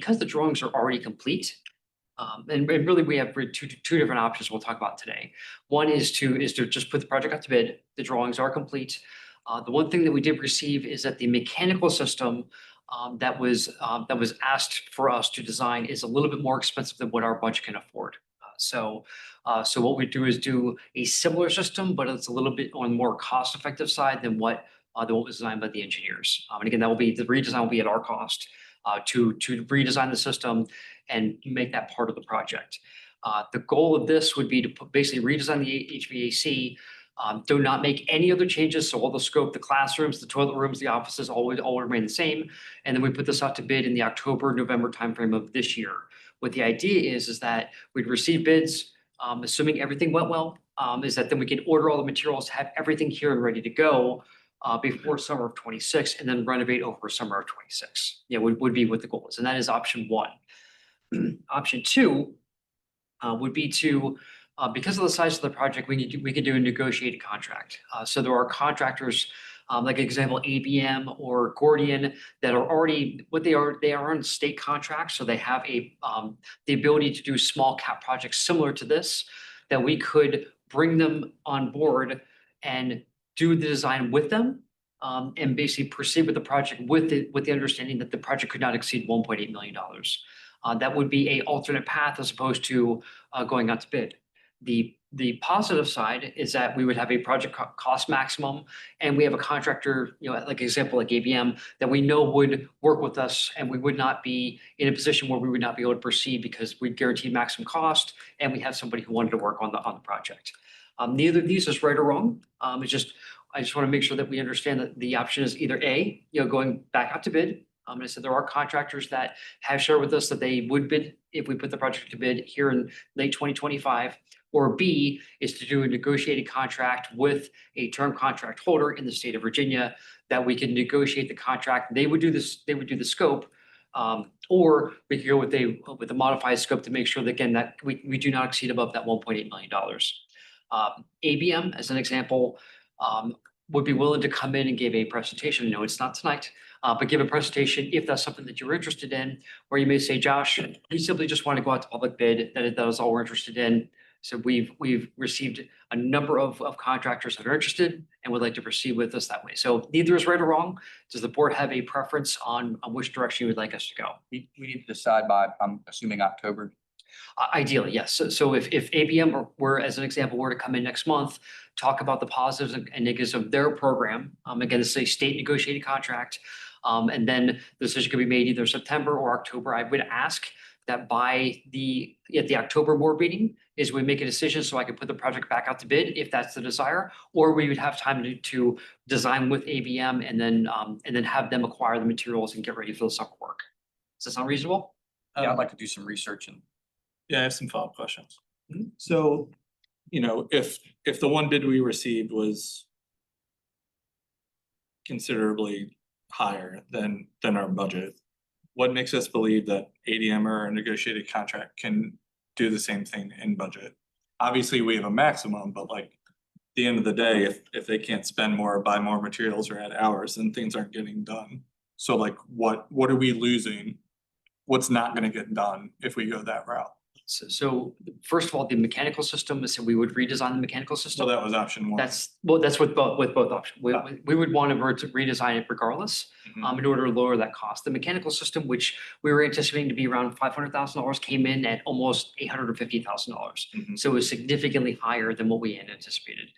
because the drawings are already complete, and really we have two different options we'll talk about today. One is to just put the project out to bid. The drawings are complete. The one thing that we did receive is that the mechanical system that was asked for us to design is a little bit more expensive than what our budget can afford. So what we do is do a similar system, but it's a little bit on the more cost-effective side than what was designed by the engineers. And again, the redesign will be at our cost to redesign the system and make that part of the project. The goal of this would be to basically redesign the HVAC. Do not make any other changes. So all the scope, the classrooms, the toilet rooms, the offices all remain the same. And then we put this out to bid in the October, November timeframe of this year. What the idea is that we'd receive bids, assuming everything went well, is that then we can order all the materials, have everything here and ready to go before summer of 26, and then renovate over summer of 26. Yeah, would be what the goal is. And that is option one. Option two would be to, because of the size of the project, we could do a negotiated contract. So there are contractors, like example, ABM or Gordian, that are already they are on state contracts, so they have the ability to do small cap projects similar to this, that we could bring them on board and do the design with them, and basically proceed with the project with the understanding that the project could not exceed $1.8 million. That would be a alternate path as opposed to going out to bid. The positive side is that we would have a project cost maximum, and we have a contractor, like example, like ABM, that we know would work with us, and we would not be in a position where we would not be able to proceed because we guaranteed maximum cost, and we have somebody who wanted to work on the project. Neither of these is right or wrong. I just want to make sure that we understand that the option is either A, going back out to bid. And I said there are contractors that have shared with us that they would bid if we put the project to bid here in late 2025. Or B is to do a negotiated contract with a term contract holder in the state of Virginia that we can negotiate the contract. They would do this. They would do the scope, or we could go with a modified scope to make sure that again that we do not exceed above that $1.8 million. ABM, as an example, would be willing to come in and give a presentation. No, it's not tonight, but give a presentation if that's something that you're interested in. Or you may say, Josh, we simply just want to go out to public bid. That is all we're interested in. So we've received a number of contractors that are interested and would like to proceed with us that way. So neither is right or wrong. Does the board have a preference on which direction you would like us to go? We need to decide by, I'm assuming, October. Ideally, yes. So if ABM were, as an example, were to come in next month, talk about the positives and negatives of their program, again, it's a state negotiated contract, and then the decision could be made either September or October. I would ask that by at the October board meeting is we make a decision so I can put the project back out to bid if that's the desire, or we would have time to design with ABM and then have them acquire the materials and get ready for the summer work. Does that sound reasonable? Yeah, I'd like to do some research and. Yeah, I have some follow-up questions. So, if the one bid we received was considerably higher than our budget, what makes us believe that ADM or a negotiated contract can do the same thing in budget? Obviously, we have a maximum, but like at the end of the day, if they can't spend more, buy more materials or add hours, then things aren't getting done. So like what are we losing? What's not going to get done if we go that route? So first of all, the mechanical system, so we would redesign the mechanical system. So that was option one. That's with both options. We would want to redesign it regardless, in order to lower that cost. The mechanical system, which we were anticipating to be around $500,000, came in at almost $850,000. So it was significantly higher than what we had anticipated.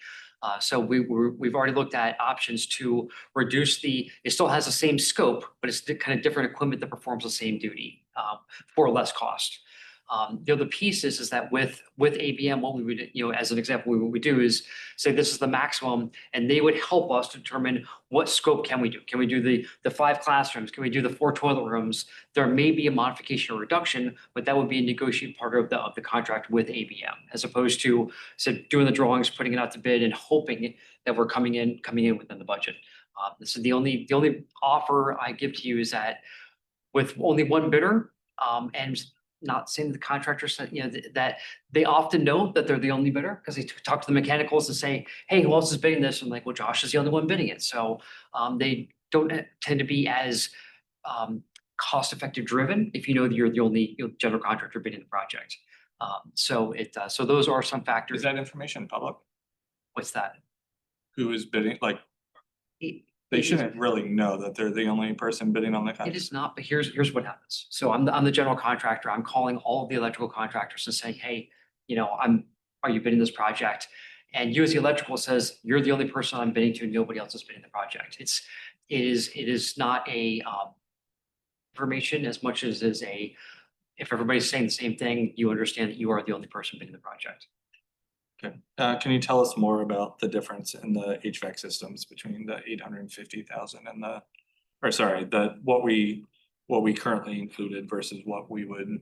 So we've already looked at options to reduce it still has the same scope, but it's kind of different equipment that performs the same duty for less cost. The other piece is that with ABM, what we would, as an example, what we do is say this is the maximum, and they would help us determine what scope can we do. Can we do the 5 classrooms? Can we do the 4 toilet rooms? There may be a modification or reduction, but that would be a negotiated part of the contract with ABM, as opposed to doing the drawings, putting it out to bid, and hoping that we're coming in within the budget. So the only offer I give to you is that with only one bidder, and not saying the contractors that they often know that they're the only bidder because they talk to the mechanicals and say, hey, who else is bidding this? I'm like, well, Josh is the only one bidding it. So they don't tend to be as cost-effective driven if you know that you're the only general contractor bidding the project. So those are some Is factors. that information public? What's that? Who is bidding? Like, It- they it is- shouldn't really know that they're the only person bidding on the It contract. is not, but here's what happens. So I'm the general contractor. I'm calling all of the electrical contractors and saying, hey, are you bidding this project? And US Electrical says, you're the only person I'm bidding to, nobody else is bidding the project. It is not a information as much as is if everybody's saying the same thing, you understand that you are the only person bidding the project. Okay, can you tell us more about the difference in the HVAC systems between the 850,000 and what we currently included versus what we would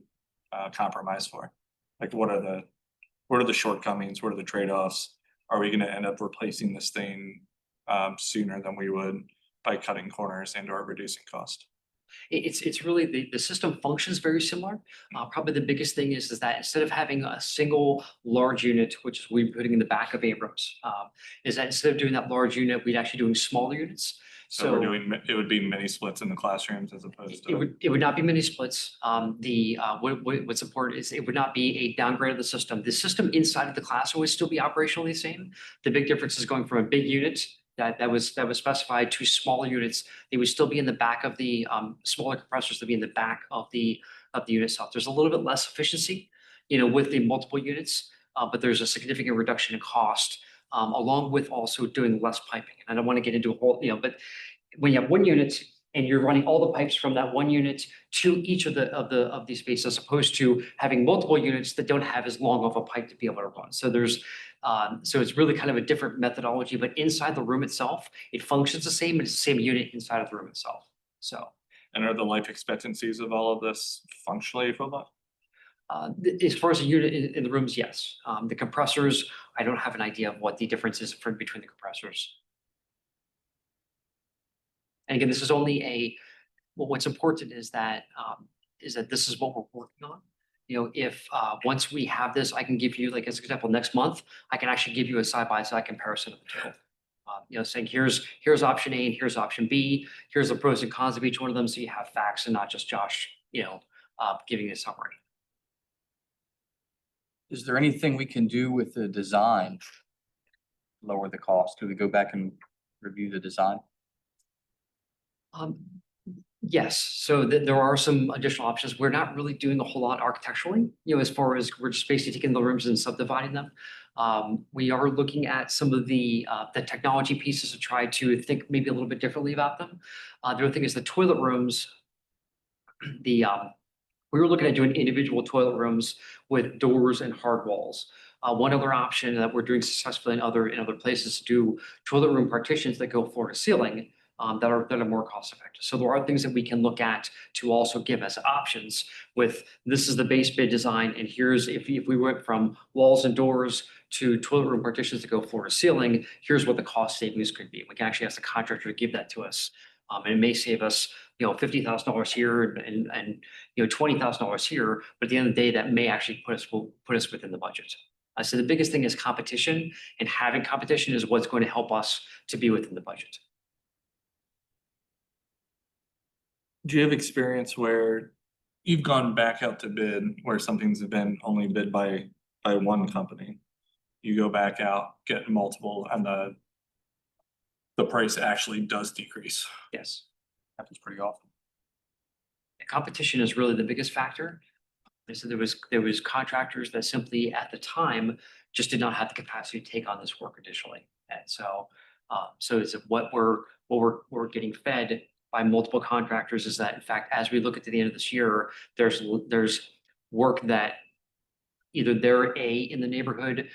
compromise for? Like, what are the shortcomings? What are the trade-offs? Are we gonna end up replacing this thing sooner than we would by cutting corners and or reducing cost? It's really the system functions very similar. Probably the biggest thing is that instead of having a single large unit, which is we're putting in the back of Abrams, is that instead of doing that large unit, we'd actually doing smaller units. So we're doing, it would be mini splits in the classrooms as opposed to. It would not be mini splits. What's important is it would not be a downgrade of the system. The system inside of the classroom would still be operationally the same. The big difference is going from a big unit that was specified to smaller units. They would still be in the back of the smaller compressors to be in the back of the unit itself. There's a little bit less efficiency, with the multiple units, but there's a significant reduction in cost. Along with also doing less piping. And I don't want to get into a whole, but when you have one unit and you're running all the pipes from that one unit to each of these spaces, as opposed to having multiple units that don't have as long of a pipe to be able to run. So it's really kind of a different methodology, but inside the room itself, it functions the same, and it's the same unit inside of the room itself. So. And are the life expectancies of all of this functionally equivalent? As far as the unit in the rooms, yes. The compressors, I don't have an idea of what the difference is between the compressors. And again, this is only what's important is that this is what we're working on. If once we have this, I can give you, like as an example, next month, I can actually give you a side-by-side comparison of the two. Saying here's option A and here's option B, here's the pros and cons of each one of them, so you have facts and not just Josh, giving you a summary. Is there anything we can do with the design? Lower the cost? Do we go back and review the design? Yes, so there are some additional options. We're not really doing a whole lot architecturally, as far as we're just basically taking the rooms and subdividing them. We are looking at some of the technology pieces to try to think maybe a little bit differently about them. The other thing is the toilet rooms. We were looking at doing individual toilet rooms with doors and hard walls. One other option that we're doing successfully in other places to do toilet room partitions that go floor to ceiling that are more cost effective. So there are things that we can look at to also give us options with this is the base bid design, and here's if we went from walls and doors to toilet room partitions to go floor to ceiling, here's what the cost savings could be. We can actually ask the contractor to give that to us. And it may save us, $50,000 here and $20,000 here, but at the end of the day, that may actually put us within the budget. So the biggest thing is competition, and having competition is what's going to help us to be within the budget. Do you have experience where you've gone back out to bid where something's been only bid by one company? You go back out, get multiple, and the price actually does decrease. Yes. Happens pretty often. The competition is really the biggest factor. And so there was contractors that simply at the time just did not have the capacity to take on this work additionally. And so is what we're getting fed by multiple contractors is that in fact, as we look at the end of this year, there's work that either they're in the neighborhood,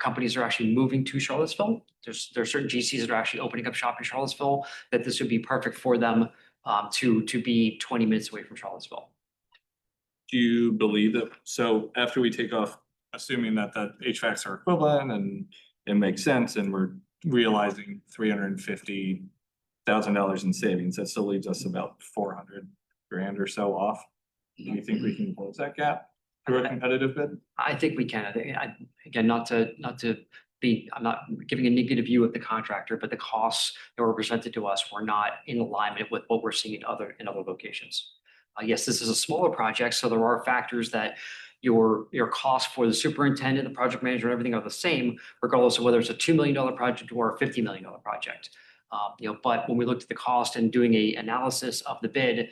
companies are actually moving to Charlottesville. There's certain GCs that are actually opening up shop in Charlottesville, that this would be perfect for them to be 20 minutes away from Charlottesville. Do you believe that? So after we take off, assuming that the HVACs are equivalent and it makes sense, and we're realizing $350,000 in savings, that still leaves us about 400 grand or so off. Do you think we can close that gap through a competitive bid? I think we can. Again, not to be, I'm not giving a negative view of the contractor, but the costs that were presented to us were not in alignment with what we're seeing in other locations. Yes, this is a smaller project, so there are factors that your cost for the superintendent, the project manager, and everything are the same, regardless of whether it's a $2 million project or a $50 million project. But when we looked at the cost and doing a analysis of the bid,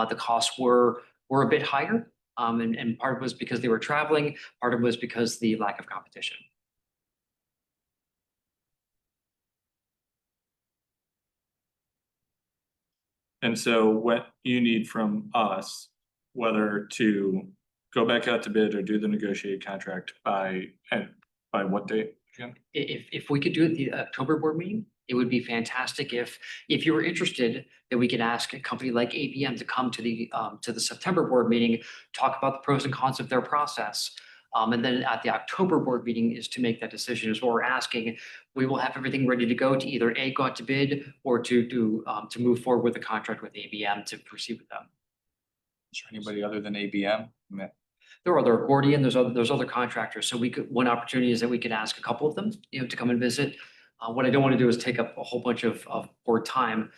the costs were a bit higher. And part of it was because they were traveling, part of it was because the lack of competition. And so what you need from us, whether to go back out to bid or do the negotiated contract and by what date again? If we could do it the October board meeting, it would be fantastic. If you were interested, that we could ask a company like ABM to come to the September board meeting, talk about the pros and cons of their process. And then at the October board meeting is to make that decision is what we're asking. We will have everything ready to go to either A, go out to bid, or to move forward with the contract with ABM to proceed with them. Is there anybody other than ABM? I mean, There are other Gordian, there's other contractors. So one opportunity is that we could ask a couple of them, to come and visit. What I don't want to do is take up a whole bunch of board time.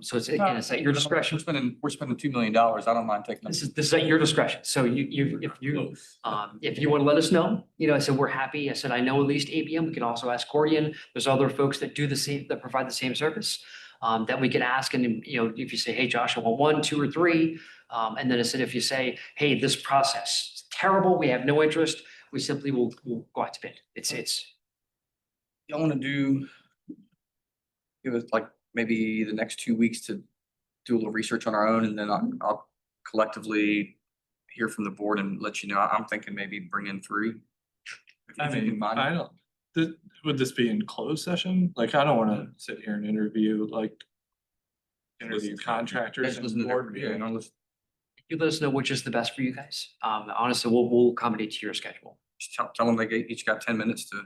So it's, again, it's at your discretion. We're spending $2 million. I don't mind taking them. This is at your discretion. So if you want to let us know, I said, we're happy. I said, I know at least ABM. We can also ask Gordian. There's other folks that do the same, that provide the same service, that we can ask. And, if you say, hey, Josh, I want 1, 2, or 3. And then I said, if you say, hey, this process is terrible, we have no interest, we simply will go out to bid. Y'all want to give us like maybe the next 2 weeks to do a little research on our own, and then I'll collectively hear from the board and let you know. I'm thinking maybe bring in 3. I mean, would this be in closed session? Like, I don't wanna sit here and interview contractors and board meeting. You let us know which is the best for you guys. Honestly, we'll accommodate to your schedule. Just tell them they each got 10 minutes to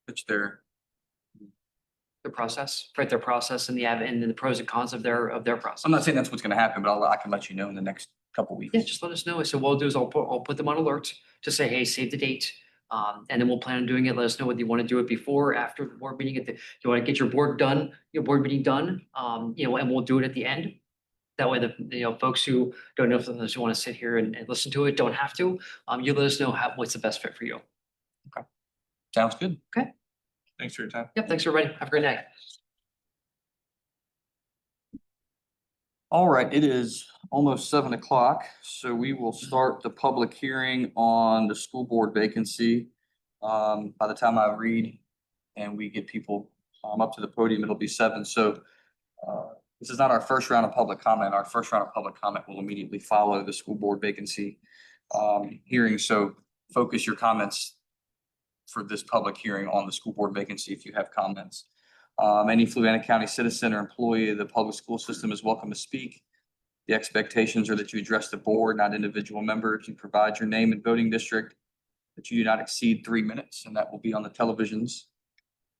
pitch their. The process, right? Their process and and the pros and cons of their process. I'm not saying that's what's gonna happen, but I can let you know in the next couple weeks. Yeah, just let us know. So what I'll do is I'll put them on alert to say, hey, save the date. And then we'll plan on doing it. Let us know whether you want to do it before or after the board meeting. You want to get your board meeting done, and we'll do it at the end. That way the folks who don't know if those who want to sit here and listen to it don't have to. You let us know what's the best fit for you. Sounds good. Thanks for your time. Yep, thanks everybody. Have a great night. All right, it is almost 7 o'clock, so we will start the public hearing on the school board vacancy. By the time I read and we get people up to the podium, it'll be 7. So this is not our first round of public comment. Our first round of public comment will immediately follow the school board vacancy hearing. So focus your comments for this public hearing on the school board vacancy if you have comments. Any Fluvanna County citizen or employee of the public school system is welcome to speak. The expectations are that you address the board, not individual members. You provide your name and voting district, that you do not exceed 3 minutes, and that will be on the televisions.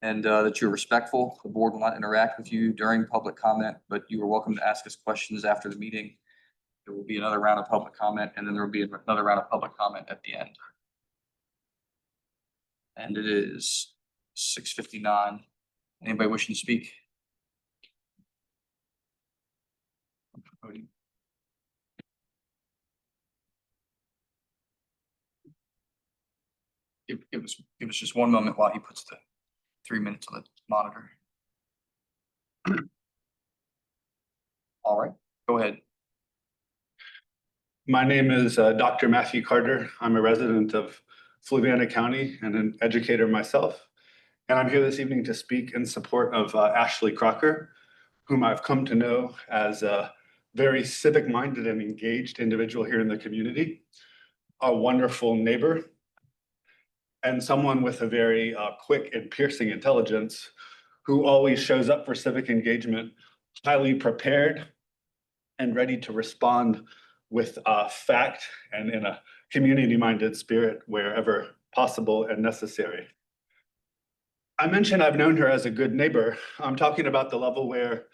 And that you're respectful. The board will not interact with you during public comment, but you are welcome to ask us questions after the meeting. There will be another round of public comment, and then there will be another round of public comment at the end. And it is 6:59. Anybody wishing to speak? Give us just one moment while he puts the 3 minutes on the monitor. All right, go ahead. My name is Dr. Matthew Carter. I'm a resident of Fluvanna County and an educator myself. And I'm here this evening to speak in support of Ashley Crocker, whom I've come to know as a very civic-minded and engaged individual here in the community, a wonderful neighbor, and someone with a very quick and piercing intelligence who always shows up for civic engagement, highly prepared and ready to respond with fact and in a community-minded spirit wherever possible and necessary. I mentioned I've known her as a good neighbor. I'm talking about the level where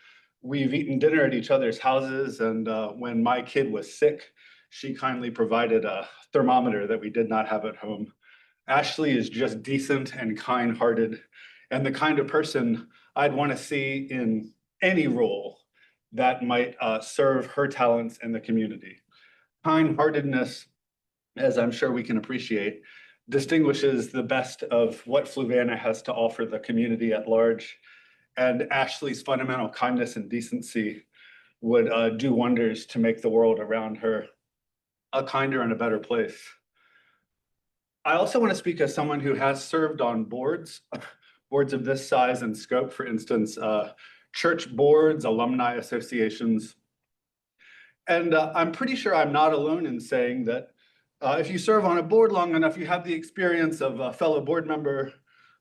we've eaten dinner at each other's houses, and when my kid was sick, she kindly provided a thermometer that we did not have at home. Ashley is just decent and kind-hearted, and the kind of person I'd want to see in any role that might serve her talents in the community. Kind-heartedness, as I'm sure we can appreciate, distinguishes the best of what Fluvanna has to offer the community at large. And Ashley's fundamental kindness and decency would do wonders to make the world around her a kinder and a better place. I also want to speak as someone who has served on boards of this size and scope, for instance, church boards, alumni associations. And I'm pretty sure I'm not alone in saying that if you serve on a board long enough, you have the experience of a fellow board member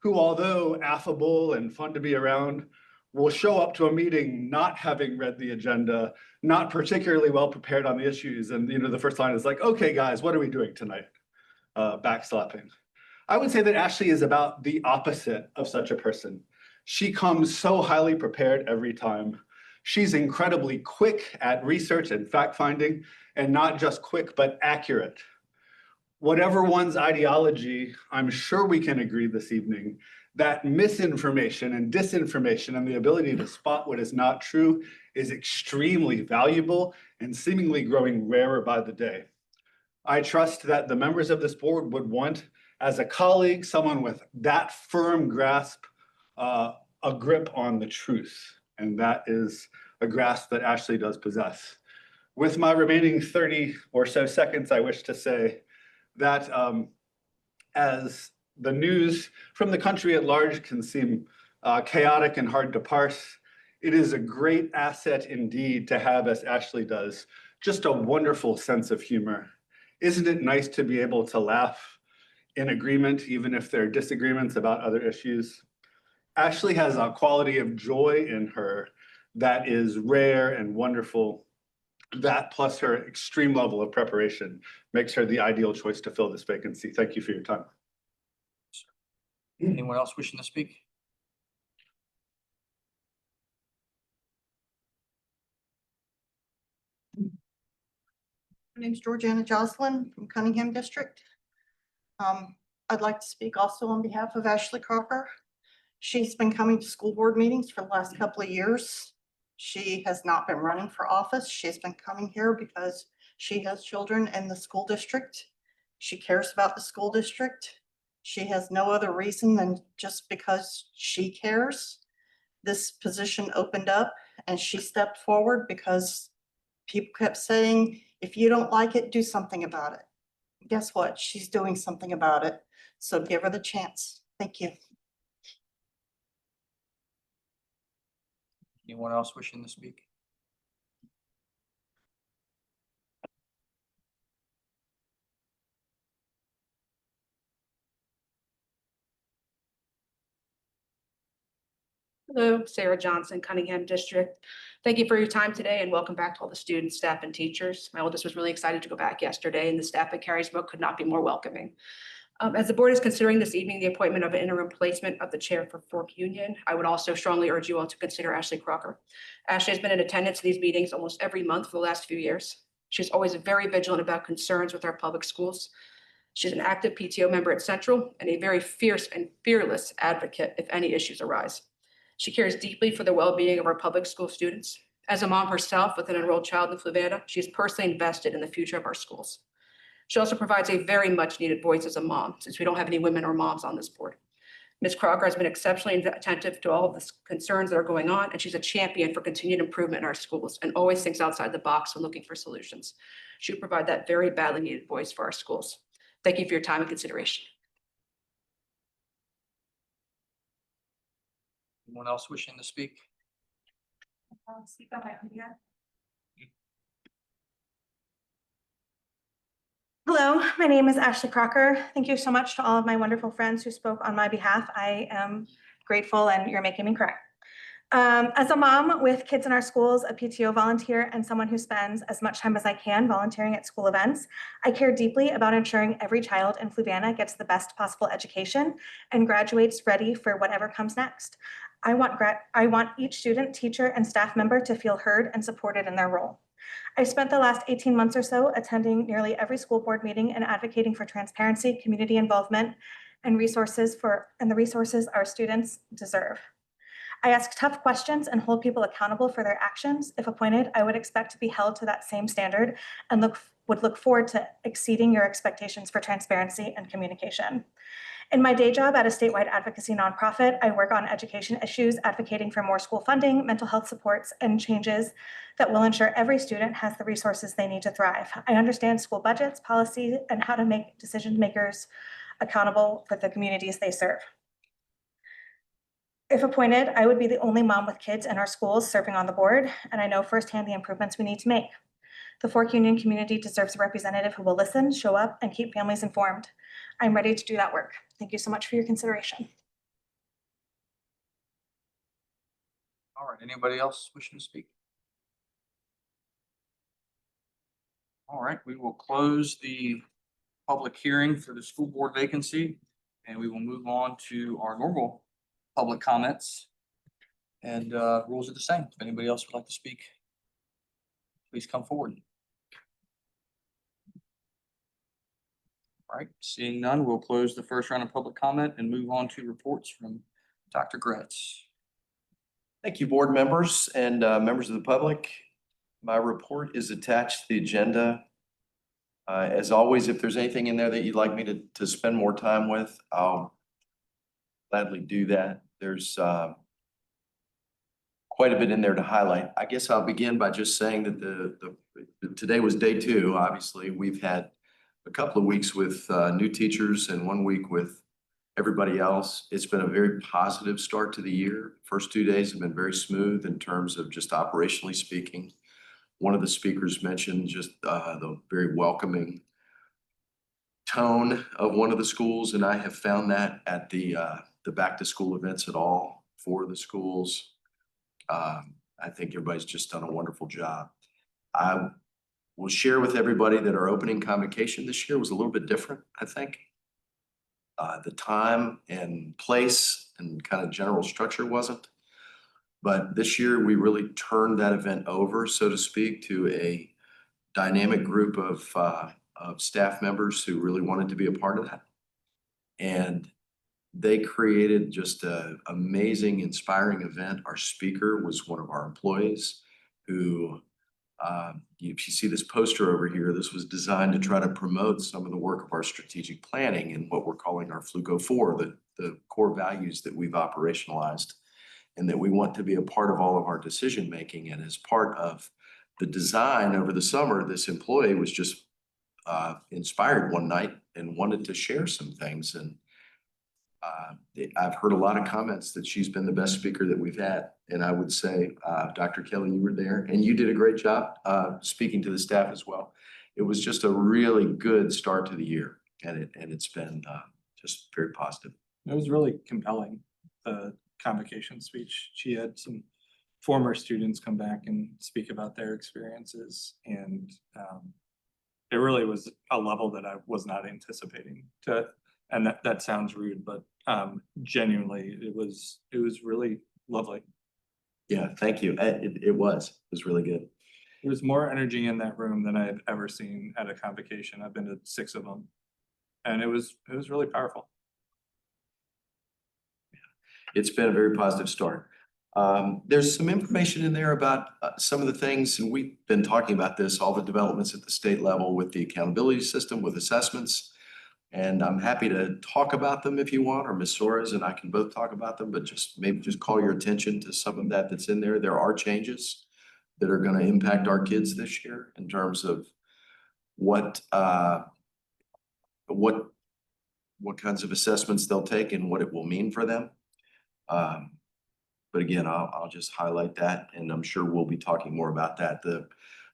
who, although affable and fun to be around, will show up to a meeting not having read the agenda, not particularly well prepared on the issues. And the first line is like, okay, guys, what are we doing tonight? Backslapping. I would say that Ashley is about the opposite of such a person. She comes so highly prepared every time. She's incredibly quick at research and fact-finding, and not just quick, but accurate. Whatever one's ideology, I'm sure we can agree this evening that misinformation and disinformation and the ability to spot what is not true is extremely valuable and seemingly growing rarer by the day. I trust that the members of this board would want, as a colleague, someone with that firm grasp, a grip on the truth. And that is a grasp that Ashley does possess. With my remaining 30 or so seconds, I wish to say that as the news from the country at large can seem chaotic and hard to parse, it is a great asset indeed to have, as Ashley does, just a wonderful sense of humor. Isn't it nice to be able to laugh in agreement, even if there are disagreements about other issues? Ashley has a quality of joy in her that is rare and wonderful. That plus her extreme level of preparation makes her the ideal choice to fill this vacancy. Thank you for your time. Anyone else wishing to speak? My name's Georgiana Jocelyn from Cunningham District. I'd like to speak also on behalf of Ashley Crocker. She's been coming to school board meetings for the last couple of years. She has not been running for office. She's been coming here because she has children in the school district. She cares about the school district. She has no other reason than just because she cares. This position opened up and she stepped forward because people kept saying, if you don't like it, do something about it. Guess what? She's doing something about it. So give her the chance. Thank you. Anyone else wishing to speak? Hello, Sarah Johnson, Cunningham District. Thank you for your time today and welcome back to all the students, staff, and teachers. My oldest was really excited to go back yesterday and the staff at Carysbrook could not be more welcoming. As the board is considering this evening the appointment of an interim placement of the chair for Fork Union, I would also strongly urge you all to consider Ashley Crocker. Ashley has been in attendance to these meetings almost every month for the last few years. She's always very vigilant about concerns with our public schools. She's an active PTO member at Central and a very fierce and fearless advocate if any issues arise. She cares deeply for the well-being of our public school students. As a mom herself with an enrolled child in Fluvanna, she is personally invested in the future of our schools. She also provides a very much needed voice as a mom, since we don't have any women or moms on this board. Ms. Crocker has been exceptionally attentive to all of the concerns that are going on, and she's a champion for continued improvement in our schools and always thinks outside the box when looking for solutions. She will provide that very badly needed voice for our schools. Thank you for your time and consideration. Anyone else wishing to speak? Hello, my name is Ashley Crocker. Thank you so much to all of my wonderful friends who spoke on my behalf. I am grateful and you're making me cry. As a mom with kids in our schools, a PTO volunteer, and someone who spends as much time as I can volunteering at school events, I care deeply about ensuring every child in Fluvanna gets the best possible education and graduates ready for whatever comes next. I want each student, teacher, and staff member to feel heard and supported in their role. I've spent the last 18 months or so attending nearly every school board meeting and advocating for transparency, community involvement, and the resources our students deserve. I ask tough questions and hold people accountable for their actions. If appointed, I would expect to be held to that same standard and would look forward to exceeding your expectations for transparency and communication. In my day job at a statewide advocacy nonprofit, I work on education issues, advocating for more school funding, mental health supports, and changes that will ensure every student has the resources they need to thrive. I understand school budgets, policy, and how to make decision makers accountable for the communities they serve. If appointed, I would be the only mom with kids in our schools serving on the board, and I know firsthand the improvements we need to make. The Fork Union community deserves a representative who will listen, show up, and keep families informed. I'm ready to do that work. Thank you so much for your consideration. All right, anybody else wishing to speak? All right, we will close the public hearing for the school board vacancy, and we will move on to our normal public comments. And rules are the same. If anybody else would like to speak, please come forward. All right, seeing none, we'll close the first round of public comment and move on to reports from Dr. Gretz. Thank you, board members and members of the public. My report is attached to the agenda. As always, if there's anything in there that you'd like me to spend more time with, I'll gladly do that. There's quite a bit in there to highlight. I guess I'll begin by just saying that today was day 2. Obviously, we've had a couple of weeks with new teachers and 1 week with everybody else. It's been a very positive start to the year. First 2 days have been very smooth in terms of just operationally speaking. One of the speakers mentioned just the very welcoming tone of one of the schools, and I have found that at the back to school events at all 4 of the schools. I think everybody's just done a wonderful job. I will share with everybody that our opening convocation this year was a little bit different, I think. The time and place and kind of general structure wasn't. But this year, we really turned that event over, so to speak, to a dynamic group of staff members who really wanted to be a part of that. And they created just an amazing, inspiring event. Our speaker was one of our employees who, if you see this poster over here, this was designed to try to promote some of the work of our strategic planning and what we're calling our FLUCO 4, the core values that we've operationalized and that we want to be a part of all of our decision making. And as part of the design over the summer, this employee was just inspired one night and wanted to share some things. And I've heard a lot of comments that she's been the best speaker that we've had. And I would say, Dr. Kelly, you were there and you did a great job speaking to the staff as well. It was just a really good start to the year, and it's been just very positive. It was really compelling, the convocation speech. She had some former students come back and speak about their experiences, and it really was a level that I was not anticipating to, and that sounds rude, but genuinely, it was really lovely. Yeah, thank you. It was really good. There was more energy in that room than I had ever seen at a convocation. I've been to 6 of them, and it was really powerful. It's been a very positive start. There's some information in there about some of the things, and we've been talking about this, all the developments at the state level with the accountability system, with assessments. And I'm happy to talk about them if you want, or Ms. Soares and I can both talk about them, but maybe just call your attention to some of that's in there. There are changes that are going to impact our kids this year in terms of what kinds of assessments they'll take and what it will mean for them. But again, I'll just highlight that, and I'm sure we'll be talking more about that. The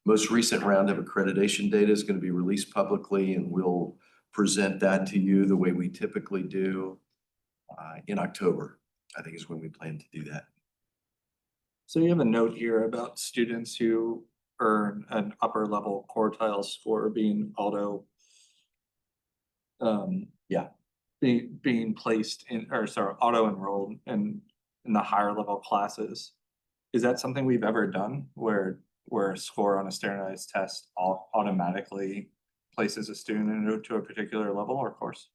most recent round of accreditation data is going to be released publicly, and we'll present that to you the way we typically do in October, I think is when we plan to do that. So you have a note here about students who earn an upper level quartile score being auto being placed in, or sorry, auto enrolled in the higher level classes. Is that something we've ever done where a score on a standardized test automatically places a student into a particular level or course?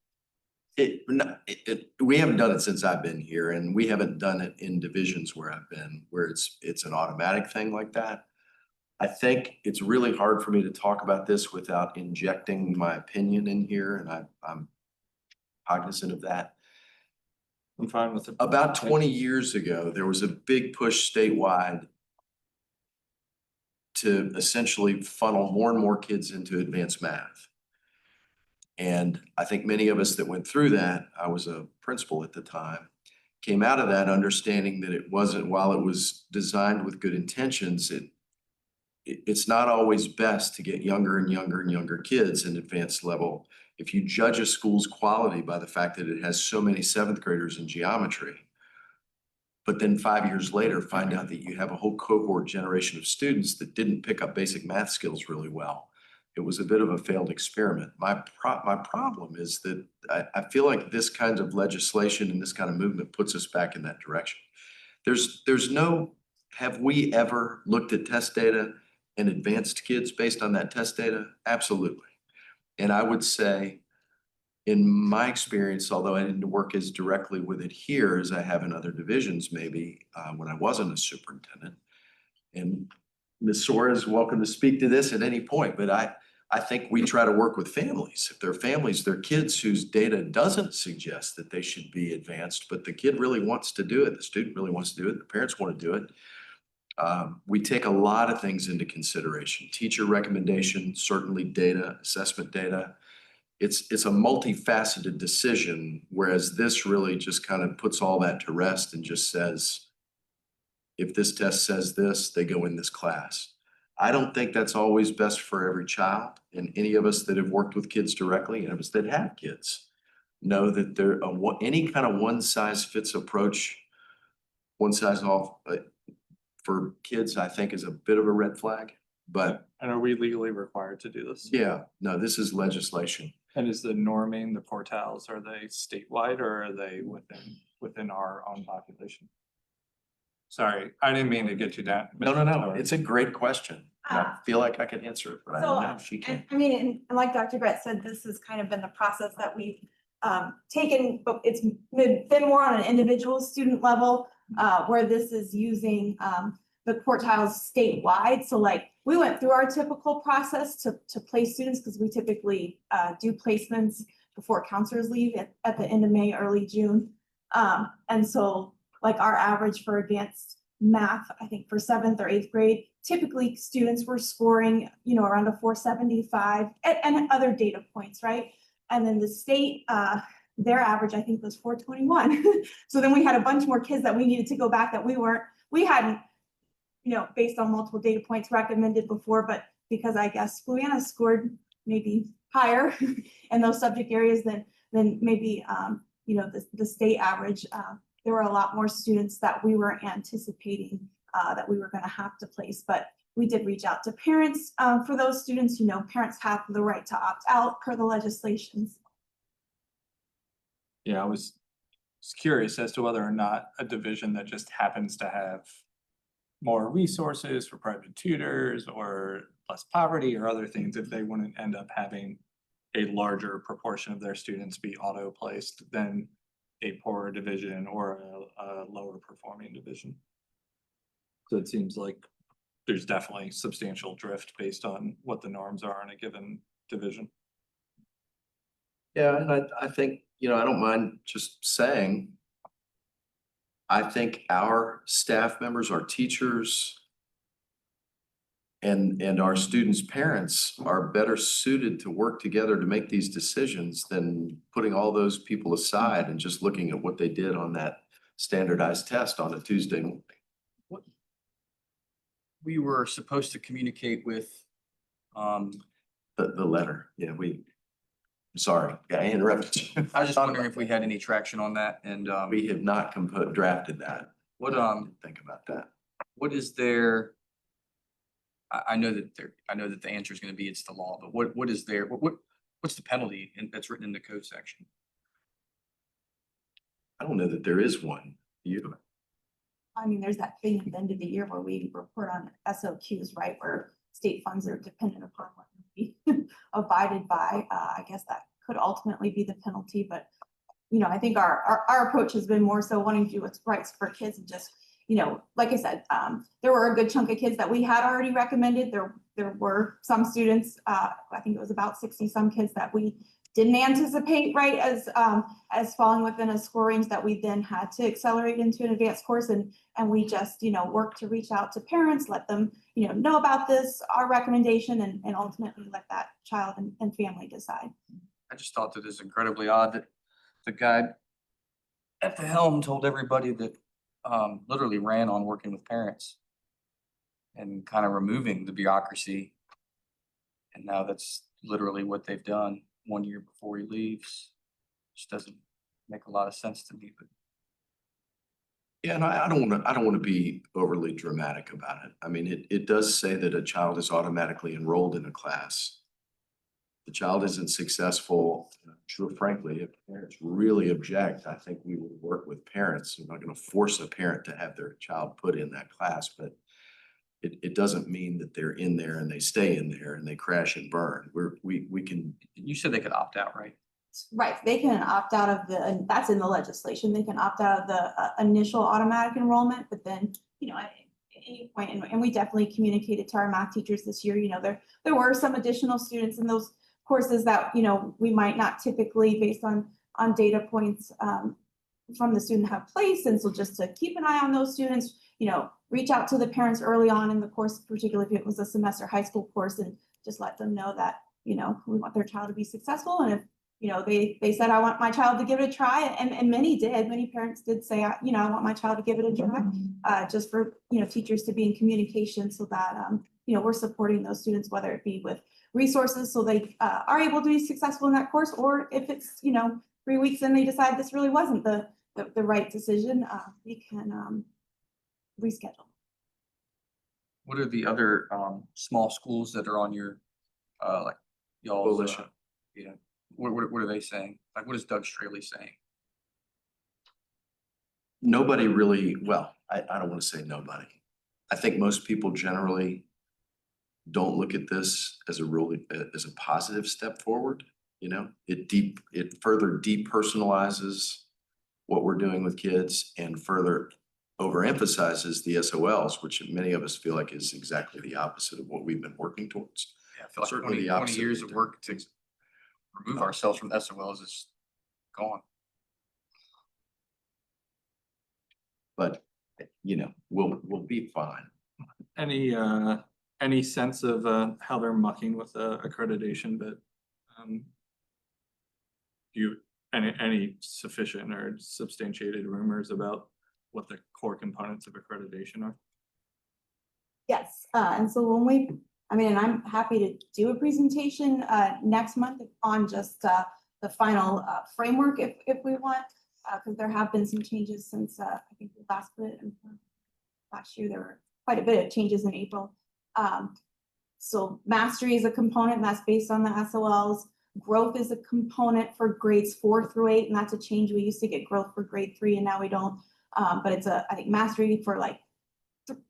We haven't done it since I've been here, and we haven't done it in divisions where I've been, where it's an automatic thing like that. I think it's really hard for me to talk about this without injecting my opinion in here, and I'm cognizant of that. I'm fine with it. About 20 years ago, there was a big push statewide to essentially funnel more and more kids into advanced math. And I think many of us that went through that, I was a principal at the time, came out of that understanding that it wasn't, while it was designed with good intentions, it's not always best to get younger and younger and younger kids in advanced level. If you judge a school's quality by the fact that it has so many seventh graders in geometry, but then 5 years later, find out that you have a whole cohort generation of students that didn't pick up basic math skills really well. It was a bit of a failed experiment. My problem is that I feel like this kind of legislation and this kind of movement puts us back in that direction. There's no, have we ever looked at test data and advanced kids based on that test data? Absolutely. And I would say, in my experience, although I didn't work as directly with it here as I have in other divisions, maybe when I wasn't a superintendent, and Ms. Sora is welcome to speak to this at any point, but I think we try to work with families. If there are families, there are kids whose data doesn't suggest that they should be advanced, but the kid really wants to do it, the student really wants to do it, the parents want to do it. We take a lot of things into consideration. Teacher recommendation, certainly data, assessment data. It's a multifaceted decision, whereas this really just kind of puts all that to rest and just says, if this test says this, they go in this class. I don't think that's always best for every child, and any of us that have worked with kids directly, and of us that have kids, know that any kind of one size fits approach, one size all for kids, I think is a bit of a red flag. But And are we legally required to do this? yeah, no, this is legislation. And is the norming, the quartiles, are they statewide or are they within our own population? Sorry, I didn't mean to get you down. No, it's a great question. And I feel like I could answer it, but I don't know if she can. I mean, and like Dr. Brett said, this has kind of been the process that we've taken, but it's been more on an individual student level, where this is using the quartiles statewide. So like, we went through our typical process to place students, because we typically do placements before counselors leave at the end of May, early June. And so like our average for advanced math, I think for 7th or 8th grade, typically students were scoring, around a 475 and other data points, right? And then the state, their average, I think, was 421. So then we had a bunch more kids that we needed to go back that we hadn't, based on multiple data points recommended before, but because I guess Fluvanna scored maybe higher in those subject areas than maybe, the state average. There were a lot more students that we were anticipating that we were going to have to place, but we did reach out to parents for those students. Parents have the right to opt out per the legislations. Yeah, I was curious as to whether or not a division that just happens to have more resources for private tutors or less poverty or other things, if they wouldn't end up having a larger proportion of their students be auto placed than a poorer division or a lower performing division. So it seems like there's definitely substantial drift based on what the norms are in a given division. Yeah, and I think, I don't mind just saying, I think our staff members, our teachers, and our students' parents are better suited to work together to make these decisions than putting all those people aside and just looking at what they did on that standardized test on a Tuesday morning. We were supposed to communicate with, The letter, yeah, sorry, I interrupted you. I was just wondering if we had any traction on that, and We have not drafted that. what Think about that. what is there? I know that the answer is going to be it's the law, but what is there? What's the penalty that's written in the code section? I don't know that there is one. You, I mean, there's that thing at the end of the year where we report on SOQs, right, where state funds are dependent upon what we abided by. I guess that could ultimately be the penalty, but I think our approach has been more so wanting to do what's right for kids and just, like I said, there were a good chunk of kids that we had already recommended. There were some students, I think it was about 60 some kids that we didn't anticipate, right, as falling within a score range that we then had to accelerate into an advanced course. And we just, work to reach out to parents, let them, know about this, our recommendation, and ultimately let that child and family decide. I just thought that it's incredibly odd that the guy at the helm told everybody that literally ran on working with parents and kind of removing the bureaucracy. And now that's literally what they've done 1 year before he leaves. Just doesn't make a lot of sense to me, but Yeah, and I don't want to be overly dramatic about it. I mean, it does say that a child is automatically enrolled in a class. The child isn't successful, sure, frankly, if parents really object, I think we will work with parents. We're not going to force a parent to have their child put in that class, but it doesn't mean that they're in there and they stay in there and they crash and burn. We can, you said they could opt out, right? Right, they can opt out of and that's in the legislation, they can opt out of the initial automatic enrollment, but then, at any point, and we definitely communicated to our math teachers this year, there were some additional students in those courses that, we might not typically, based on data points from the student, have placed. And so just to keep an eye on those students, reach out to the parents early on in the course, particularly if it was a semester high school course, and just let them know that, we want their child to be successful. And if, they said, I want my child to give it a try, and many did, many parents did say, I want my child to give it a try, just for, teachers to be in communication so that, we're supporting those students, whether it be with resources so they are able to be successful in that course, or if it's, 3 weeks and they decide this really wasn't the right decision, we can reschedule. What are the other small schools that are on your like y'all's Coalition. Yeah, what are they saying? Like, what is Doug Straley saying? nobody really, well, I don't want to say nobody. I think most people generally don't look at this as a really, as a positive step forward. You know, it further depersonalizes what we're doing with kids and further overemphasizes the SOLs, which many of us feel like is exactly the opposite of what we've been working towards. Yeah, I feel like Certainly the 20 opposite years of of work to remove ourselves from SOLs is gone. But, you know, we'll be fine. Any sense of how they're mucking with accreditation, but any sufficient or substantiated rumors about what the core components of accreditation are? Yes, and so when we, and I'm happy to do a presentation next month on just the final framework if we want, because there have been some changes since I think we last put it in last year. There were quite a bit of changes in April. So mastery is a component, and that's based on the SOLs. Growth is a component for grades 4 through 8, and that's a change. We used to get growth for grade 3, and now we don't. But it's I think mastery for like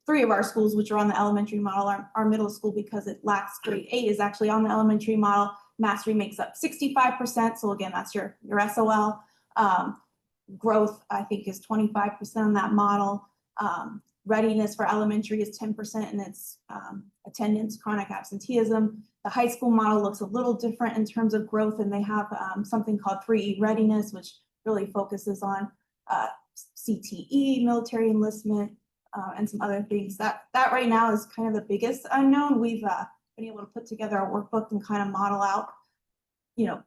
3 of our schools, which are on the elementary model. Our middle school, because it lacks grade 8, is actually on the elementary model. Mastery makes up 65%. So again, that's your SOL. Growth, I think, is 25% on that model. Readiness for elementary is 10%, and it's attendance, chronic absenteeism. The high school model looks a little different in terms of growth, and they have something called 3E readiness, which really focuses on CTE, military enlistment, and some other things. That right now is kind of the biggest unknown. We've been able to put together a workbook and kind of model out,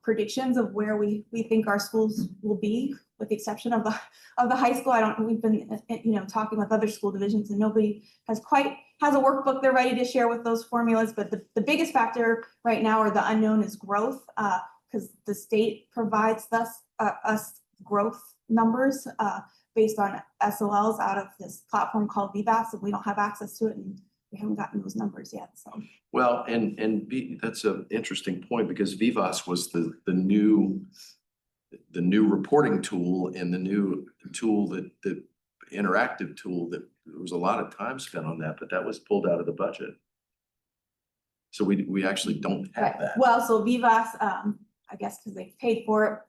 predictions of where we think our schools will be, with the exception of the high school. We've been, talking with other school divisions, and nobody has a workbook they're ready to share with those formulas. But the biggest factor right now, or the unknown, is growth, because the state provides us growth numbers based on SOLs out of this platform called VBAS, and we don't have access to it, and we haven't gotten those numbers yet. So. Well, that's an interesting point, because Vivas was the new reporting tool and the new tool the interactive tool that there was a lot of time spent on that, but that was pulled out of the budget. So we actually don't have Right. that. Well, so Vivas, I guess because they paid for it,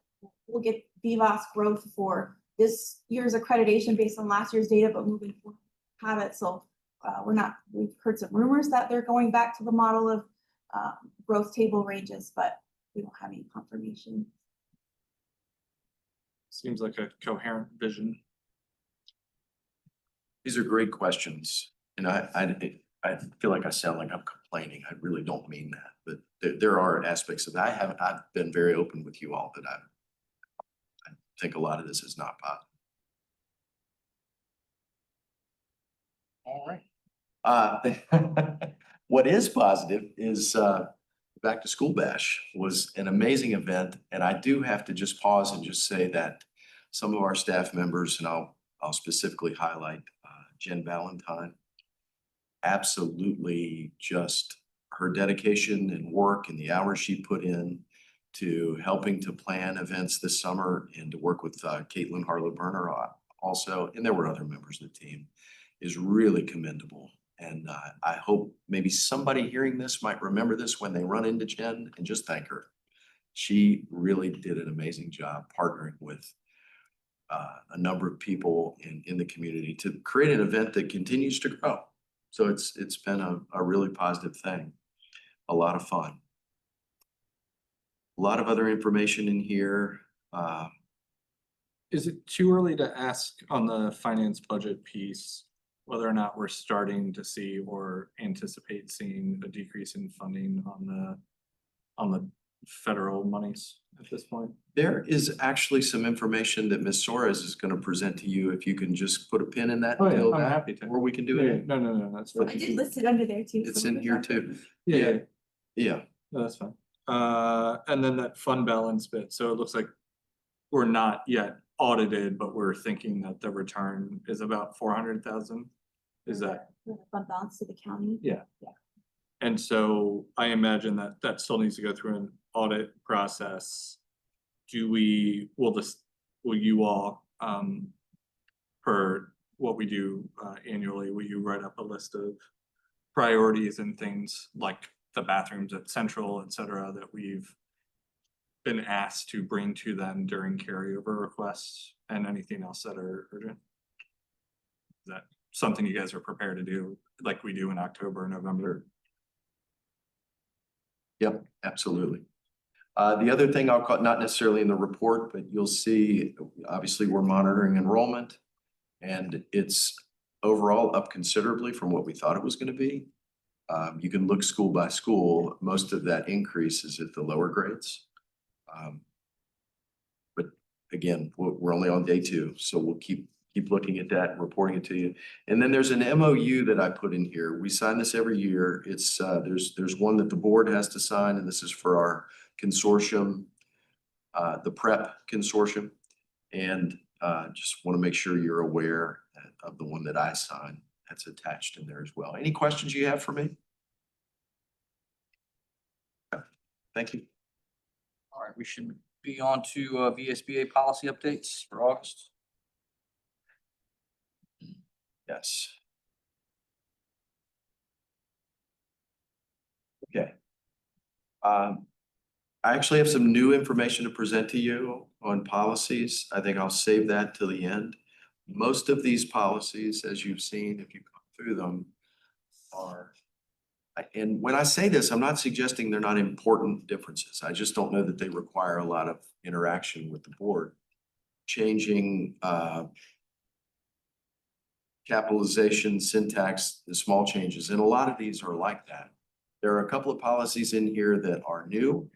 we'll get VIVAS growth for this year's accreditation based on last year's data, but moving forward, have it. So we've heard some rumors that they're going back to the model of growth table ranges, but we don't have any confirmation. Seems like a coherent vision. These are great questions, and I feel like I sound like I'm complaining. I really don't mean that, but there are aspects of that. I've been very open with you all that I think a lot of this is not positive. All right. What is positive is Back to School Bash was an amazing event, and I do have to just pause and just say that some of our staff members, and I'll specifically highlight Jen Valentine, absolutely just her dedication and work and the hours she put in to helping to plan events this summer and to work with Caitlin Harlow-Berner also, and there were other members of the team, is really commendable. And I hope maybe somebody hearing this might remember this when they run into Jen and just thank her. She really did an amazing job partnering with a number of people in the community to create an event that continues to grow. So it's been a really positive thing, a lot of fun. A lot of other information in here. Is it too early to ask on the finance budget piece whether or not we're starting to see or anticipate seeing a decrease in funding on the federal monies at this point? There is actually some information that Ms. Suarez is going to present to you. If you can just put a pin in that Oh, yeah, until I'm that, happy to. or we can do it. No, that's I fine. did list it under there too. It's so in we here can- too. Yeah, Yeah. no, that's fine. And then that fund balance bit, so it looks like we're not yet audited, but we're thinking that the return is about 400,000. Is that? Fund balance to the county. And so I imagine that still needs to go through an audit process. Will you all, per what we do annually, will you write up a list of priorities and things like the bathrooms at Central, et cetera, that we've been asked to bring to them during carryover requests, and anything else that are urgent? Is that something you guys are prepared to do like we do in October and November? Yep, absolutely. The other thing I'll call, not necessarily in the report, but you'll see, obviously, we're monitoring enrollment, and it's overall up considerably from what we thought it was going to be. You can look school by school. Most of that increase is at the lower grades. But again, we're only on day 2, so we'll keep looking at that and reporting it to you. And then there's an MOU that I put in here. We sign this every year. It's there's one that the board has to sign, and this is for our consortium, the PrEP consortium. And just want to make sure you're aware of the one that I signed. That's attached in there as well. Any questions you have for me? Okay. Thank you. All right, we should be on to VSBA policy updates for August. Yes. Okay. I actually have some new information to present to you on policies. I think I'll save that till the end. Most of these policies, as you've seen, if you go through them, are, and when I say this, I'm not suggesting they're not important differences. I just don't know that they require a lot of interaction with the board. Changing capitalization, syntax, the small changes, and a lot of these are like that. There are a couple of policies in here that are new,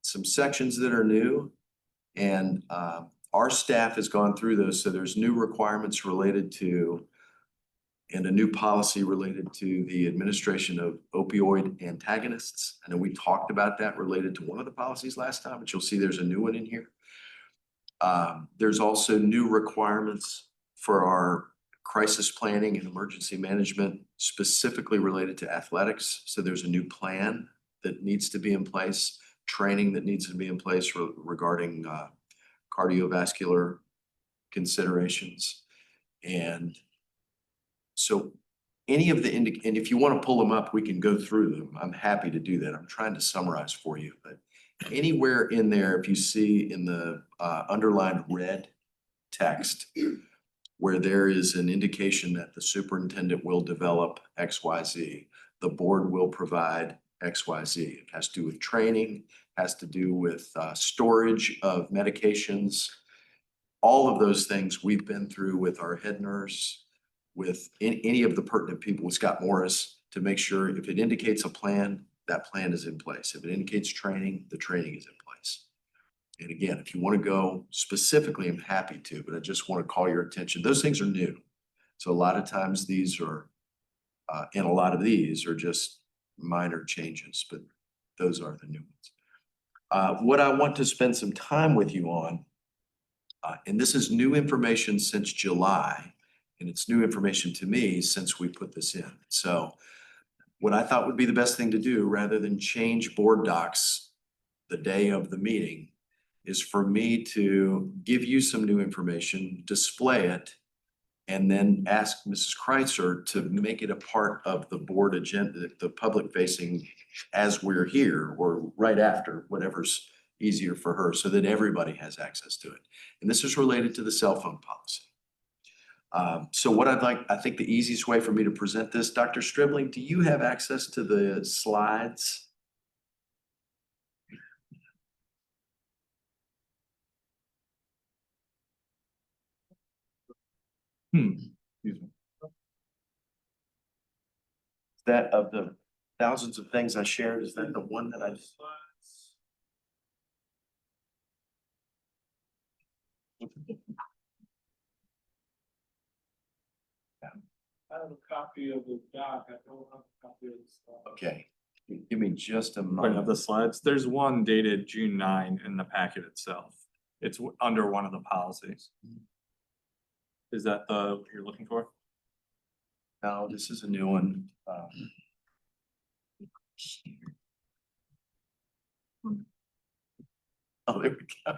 some sections that are new, and our staff has gone through those. So there's new requirements related to, and a new policy related to the administration of opioid antagonists. I know we talked about that related to one of the policies last time, but you'll see there's a new one in here. There's also new requirements for our crisis planning and emergency management, specifically related to athletics. So there's a new plan that needs to be in place, training that needs to be in place regarding cardiovascular considerations. And so any of the, and if you want to pull them up, we can go through them. I'm happy to do that. I'm trying to summarize for you, but anywhere in there, if you see in the underlined red text where there is an indication that the superintendent will develop XYZ, the board will provide XYZ. It has to do with training, has to do with storage of medications. All of those things we've been through with our head nurse, with any of the pertinent people with Scott Morris to make sure if it indicates a plan, that plan is in place. If it indicates training, the training is in place. And again, if you want to go specifically, I'm happy to, but I just want to call your attention. Those things are new. So a lot of times these are, and a lot of these are just minor changes, but those are the new ones. What I want to spend some time with you on, and this is new information since July, and it's new information to me since we put this in. So what I thought would be the best thing to do, rather than change board docs the day of the meeting, is for me to give you some new information, display it, and then ask Mrs. Kreitzer to make it a part of the board agenda, the public facing, as we're here or right after, whatever's easier for her, so that everybody has access to it. And this is related to the cell phone policy. So what I think the easiest way for me to present this, Dr. Stribling, do you have access to the slides? Excuse me. That of the thousands of things I shared, is that the one that I? I have a copy of the doc, I don't have a copy of the slide. Okay, give me just a Right, of moment. the slides, there's one dated June 9 in the packet itself. It's under one of the policies. Is that the, what you're looking for? No, this is a new one. Oh, there we go.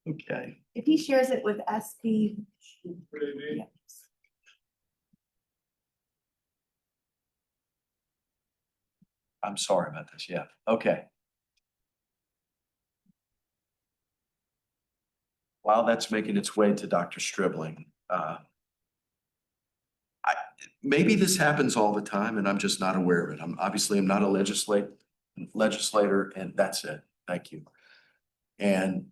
Okay, If he shares it with SP. What do you mean? I'm sorry about this. Yeah, okay. While that's making its way to Dr. Stribling, maybe this happens all the time and I'm just not aware of it. I'm not a legislator, and that's it. Thank you. And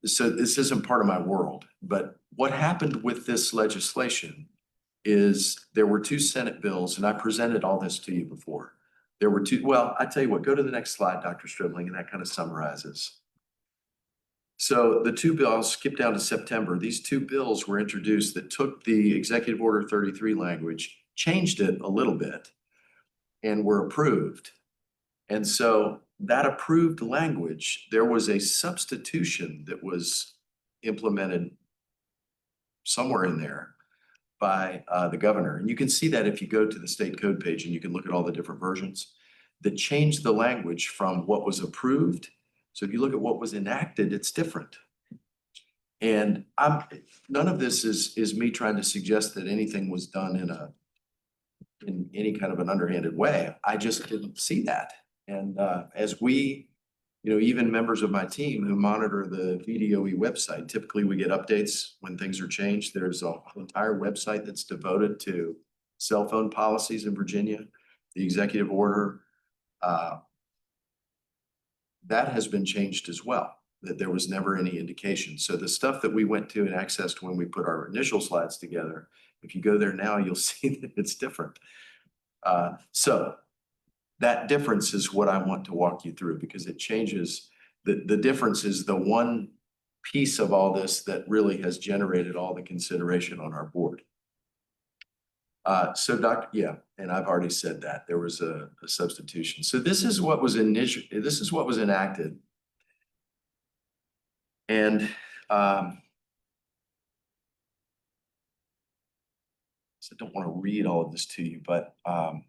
so this isn't part of my world, but what happened with this legislation is there were two Senate bills, and I presented all this to you before. There were two, well, I tell you what, go to the next slide, Dr. Stribling, and that kind of summarizes. So the two bills, skip down to September, these two bills were introduced that took the Executive Order 33 language, changed it a little bit, and were approved. And so that approved language, there was a substitution that was implemented somewhere in there by the governor. And you can see that if you go to the state code page and you can look at all the different versions that changed the language from what was approved. So if you look at what was enacted, it's different. And none of this is me trying to suggest that anything was done in any kind of an underhanded way. I just didn't see that. And as we, even members of my team who monitor the VDOE website, typically we get updates when things are changed. There's an entire website that's devoted to cell phone policies in Virginia, the executive order. That has been changed as well, that there was never any indication. So the stuff that we went to and accessed when we put our initial slides together, if you go there now, you'll see that it's different. So that difference is what I want to walk you through, because it changes. The difference is the one piece of all this that really has generated all the consideration on our board. And I've already said that there was a substitution. So this is what was enacted. And so I don't want to read all of this to you, but I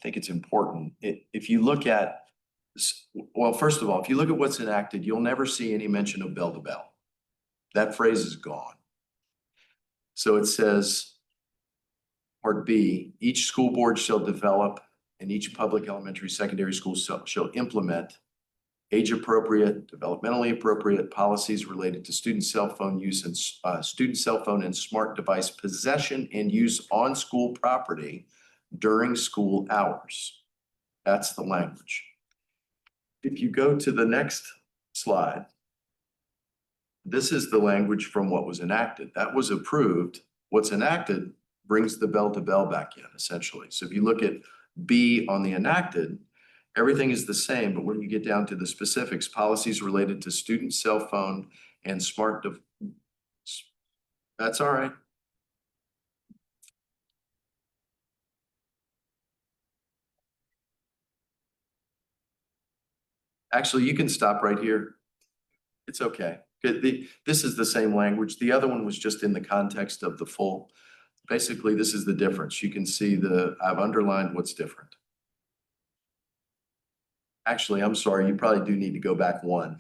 think it's important. If you look at, well, first of all, if you look at what's enacted, you'll never see any mention of bell to bell. That phrase is gone. So it says, Part B, each school board shall develop and each public elementary, secondary school shall implement age-appropriate, developmentally appropriate policies related to student cell phone use and student cell phone and smart device possession and use on school property during school hours. That's the language. If you go to the next slide, this is the language from what was enacted. That was approved. What's enacted brings the bell to bell back in, essentially. So if you look at B on the enacted, everything is the same, but when you get down to the specifics, policies related to student cell phone and smart that's all right. Actually, you can stop right here. It's okay. This is the same language. The other one was just in the context of the full. Basically, this is the difference. You can see I've underlined what's different. Actually, I'm sorry, you probably do need to go back one.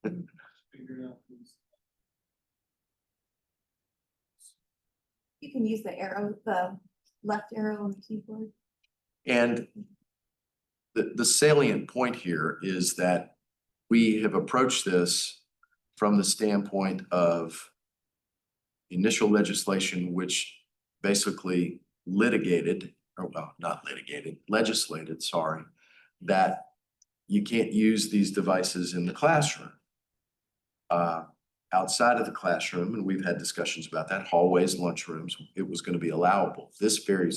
Figure out who's- You can use the arrow, the left arrow on the keyboard. And the salient point here is that we have approached this from the standpoint of initial legislation, which basically legislated, sorry, that you can't use these devices in the classroom. Outside of the classroom, and we've had discussions about that, hallways, lunchrooms, it was going to be allowable. This very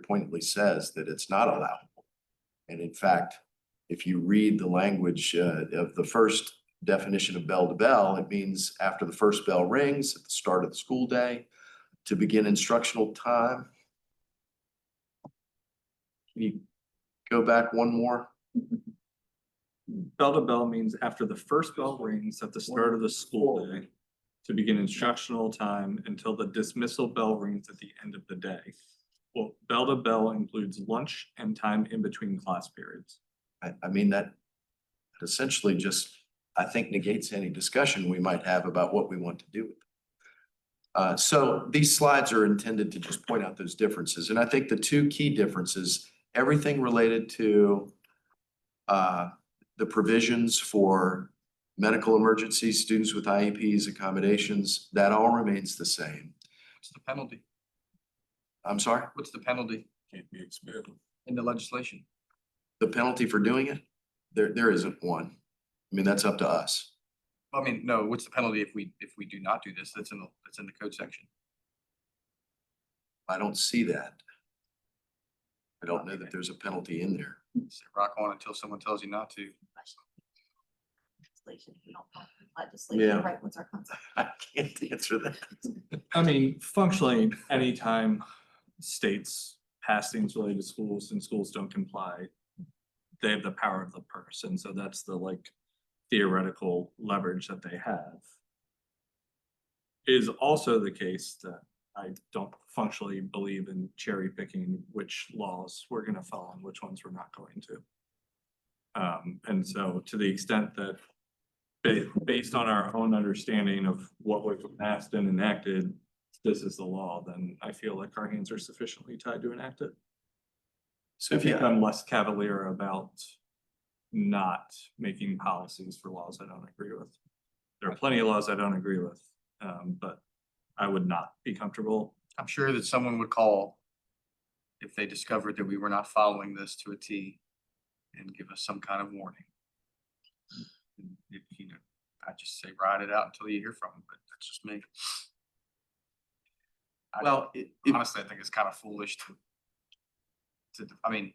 pointedly says that it's not allowable. And in fact, if you read the language of the first definition of bell to bell, it means after the first bell rings at the start of the school day to begin instructional time. Can you go back one more? Bell to bell means after the first bell rings at the start of the school day to begin instructional time until the dismissal bell rings at the end of the day. Well, bell to bell includes lunch and time in between class periods. I mean, that essentially just, I think, negates any discussion we might have about what we want to do with it. So these slides are intended to just point out those differences. And I think the two key differences, everything related to the provisions for medical emergencies, students with IEPs, accommodations, that all remains the same. What's the penalty? I'm sorry, What's the penalty Can't be expanded. in the legislation? the penalty for doing it? There isn't one. I mean, that's up to us. I mean, no, what's the penalty if we do not do this? That's in the code section. I don't see that. I don't know that there's a penalty in there. Say rock on until someone tells you not to. Legislation, we don't have legislation, Yeah. right? What's our concept? I can't answer that. I mean, functionally, anytime states pass things related to schools and schools don't comply, they have the power of the purse, and so that's the theoretical leverage that they have. It is also the case that I don't functionally believe in cherry picking which laws we're gonna follow and which ones we're not going to. And so to the extent that based on our own understanding of what was passed and enacted, this is the law, then I feel like our hands are sufficiently tied to enact it. So I if think you, I'm less cavalier about not making policies for laws I don't agree with. There are plenty of laws I don't agree with, but I would not be comfortable. I'm sure that someone would call if they discovered that we were not following this to a T and give us some kind of warning. And I just say ride it out until you hear from them, but that's just me. well, Honestly, I think it's kind of foolish I mean,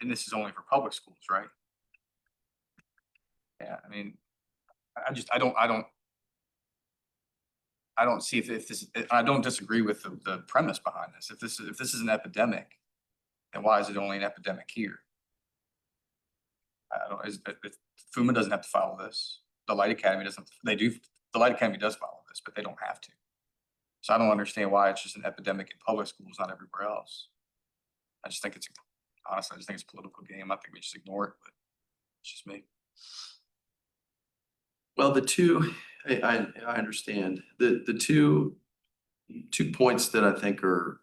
and this is only for public schools, right? Yeah, I mean, I don't see if this, I don't disagree with the premise behind this. If this is an epidemic, then why is it only an epidemic here? I don't, FUMA doesn't have to follow this. The Light Academy doesn't, the Light Academy does follow this, but they don't have to. So I don't understand why it's just an epidemic in public schools, not everywhere else. Honestly, I just think it's a political game. I think we just ignore it, but it's just me. well, I understand. The two points that I think are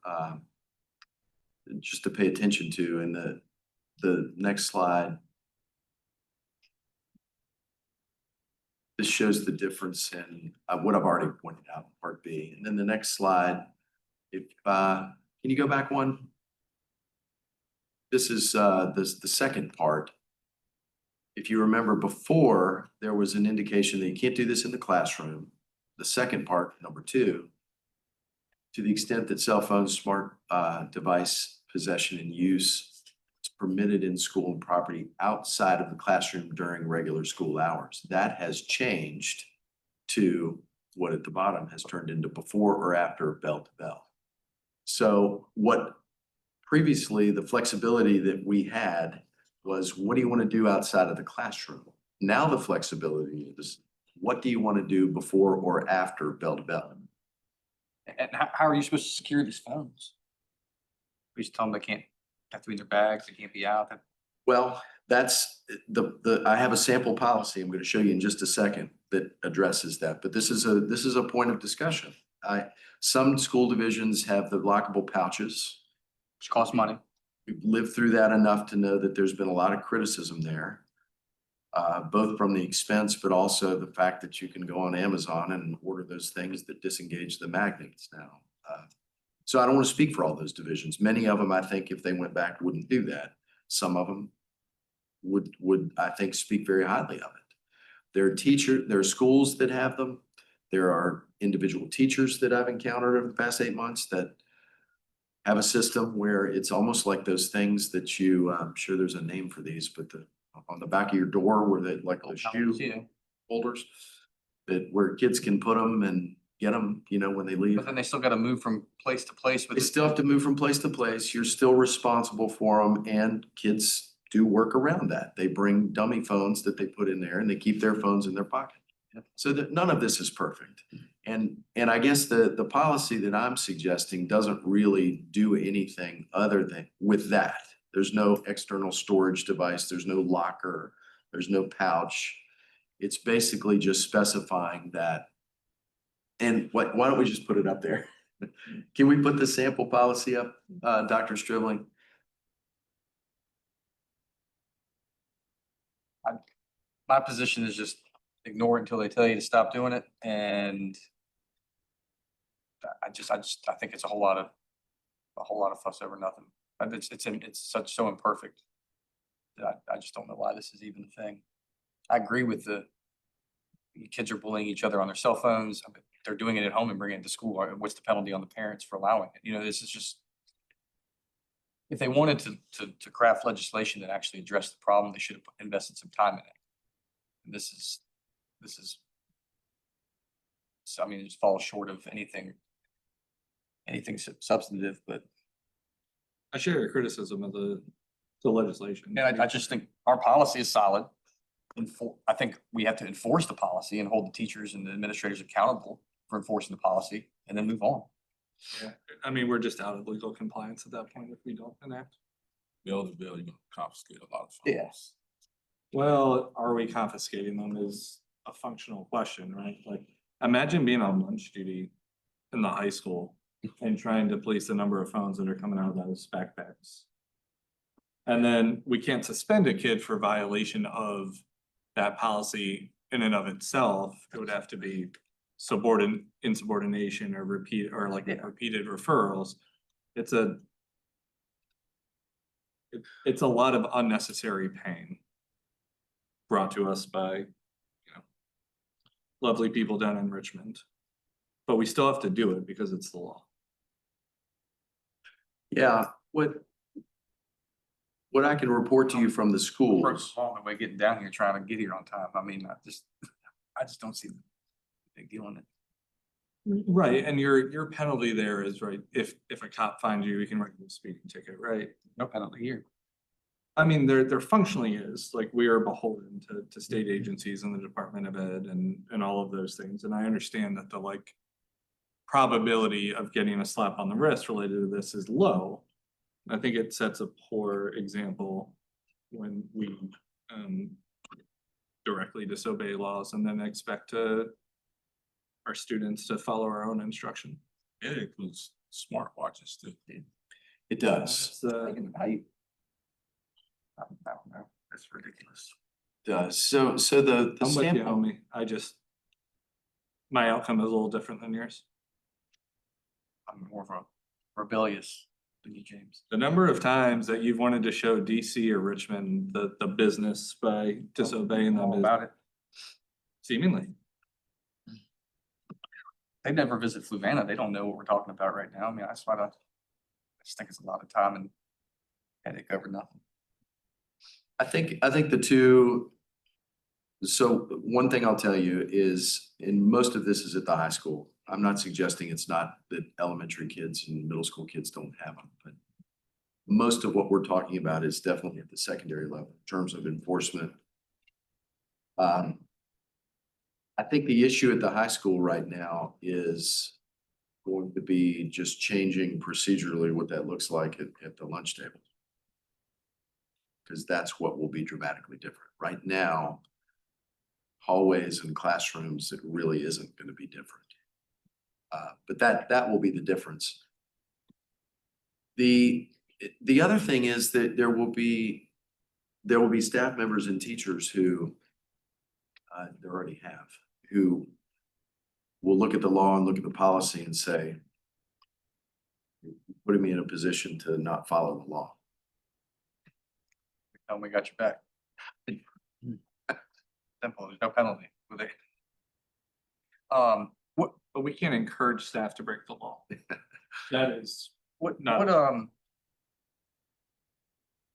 just to pay attention to in the next slide. This shows the difference in what I've already pointed out in part B. And then the next slide, if, can you go back one? This is the second part. If you remember before, there was an indication that you can't do this in the classroom. The second part, number 2, to the extent that cell phones, smart device possession and use is permitted in school and property outside of the classroom during regular school hours. That has changed to what at the bottom has turned into before or after bell to bell. So what previously the flexibility that we had was, what do you want to do outside of the classroom? Now the flexibility is, what do you want to do before or after bell to bell? And how are you supposed to secure these phones? We just tell them they can't, have to be in their bags, they can't be out. Well, that's I have a sample policy I'm going to show you in just a second that addresses that, but this is a point of discussion. Some school divisions have the lockable pouches. Which costs money. We've lived through that enough to know that there's been a lot of criticism there. Both from the expense, but also the fact that you can go on Amazon and order those things that disengage the magnets now. So I don't want to speak for all those divisions. Many of them, I think, if they went back, wouldn't do that. Some of them would, I think, speak very highly of it. There are schools that have them. There are individual teachers that I've encountered over the past 8 months that have a system where it's almost like those things that you, I'm sure there's a name for these, but on the back of your door where they like the shoe Yeah. holders, where kids can put them and get them, when they leave. But then they still gotta move from place to place with They still have to move from place to place. You're still responsible for them, and kids do work around that. They bring dummy phones that they put in there and they keep their phones in their pocket. So that none of this is perfect. And I guess the policy that I'm suggesting doesn't really do anything other than with that. There's no external storage device, there's no locker, there's no pouch. It's basically just specifying that. And why don't we just put it up there? Can we put the sample policy up, Dr. Stribling? My position is just ignore it until they tell you to stop doing it, and I think it's a whole lot of fuss over nothing. And it's so imperfect that I just don't know why this is even a thing. I agree with the kids are bullying each other on their cell phones. I mean, they're doing it at home and bringing it to school. What's the penalty on the parents for allowing it? This is just, if they wanted to craft legislation that actually addressed the problem, they should have invested some time in it. And this is, so I mean, it just falls short of anything substantive, but. I share your criticism of the legislation. And I just think our policy is solid. I think we have to enforce the policy and hold the teachers and the administrators accountable for enforcing the policy and then move on. Yeah, I mean, we're just out of legal compliance at that point if we don't enact. Bill to bill, you're gonna confiscate a lot of funds. Yes. Well, are we confiscating them is a functional question, right? Like, imagine being on lunch duty in the high school and trying to police the number of phones that are coming out of those backpacks. And then we can't suspend a kid for violation of that policy in and of itself. It would have to be insubordination or repeated referrals. It's a lot of unnecessary pain brought to us by, lovely people down in Richmond. But we still have to do it because it's the law. Yeah, what I can report to you from the schools. Long way getting down here, trying to get here on time. I mean, I just don't see the big deal in it. Right, and your penalty there is, right, if a cop finds you, he can write you a speeding ticket, right? No penalty here. I mean, there functionally is, like, we are beholden to state agencies and the Department of Ed and all of those things. And I understand that the probability of getting a slap on the wrist related to this is low. I think it sets a poor example when we directly disobey laws and then expect our students to follow our own instruction. It includes smartwatches too. It does. How you? I don't know. That's ridiculous. Does. So the I'm with you, sample, homie. My outcome is a little different than yours. I'm more of a rebellious than you, James. The number of times that you've wanted to show DC or Richmond the business by disobeying them All is about it. seemingly. They never visit Fluvanna. They don't know what we're talking about right now. I mean, that's why I just think it's a lot of time and headache over nothing. I think the two. So one thing I'll tell you is, and most of this is at the high school. I'm not suggesting it's not that elementary kids and middle school kids don't have them, but most of what we're talking about is definitely at the secondary level in terms of enforcement. I think the issue at the high school right now is going to be just changing procedurally what that looks like at the lunch table. Because that's what will be dramatically different. Right now, hallways and classrooms, it really isn't going to be different. But that will be the difference. The other thing is that there will be staff members and teachers who they already have, who will look at the law and look at the policy and say, putting me in a position to not follow the law. Tell them we got your back. Simple, there's no penalty with it. But we can't encourage staff to break the law. That is, What, No.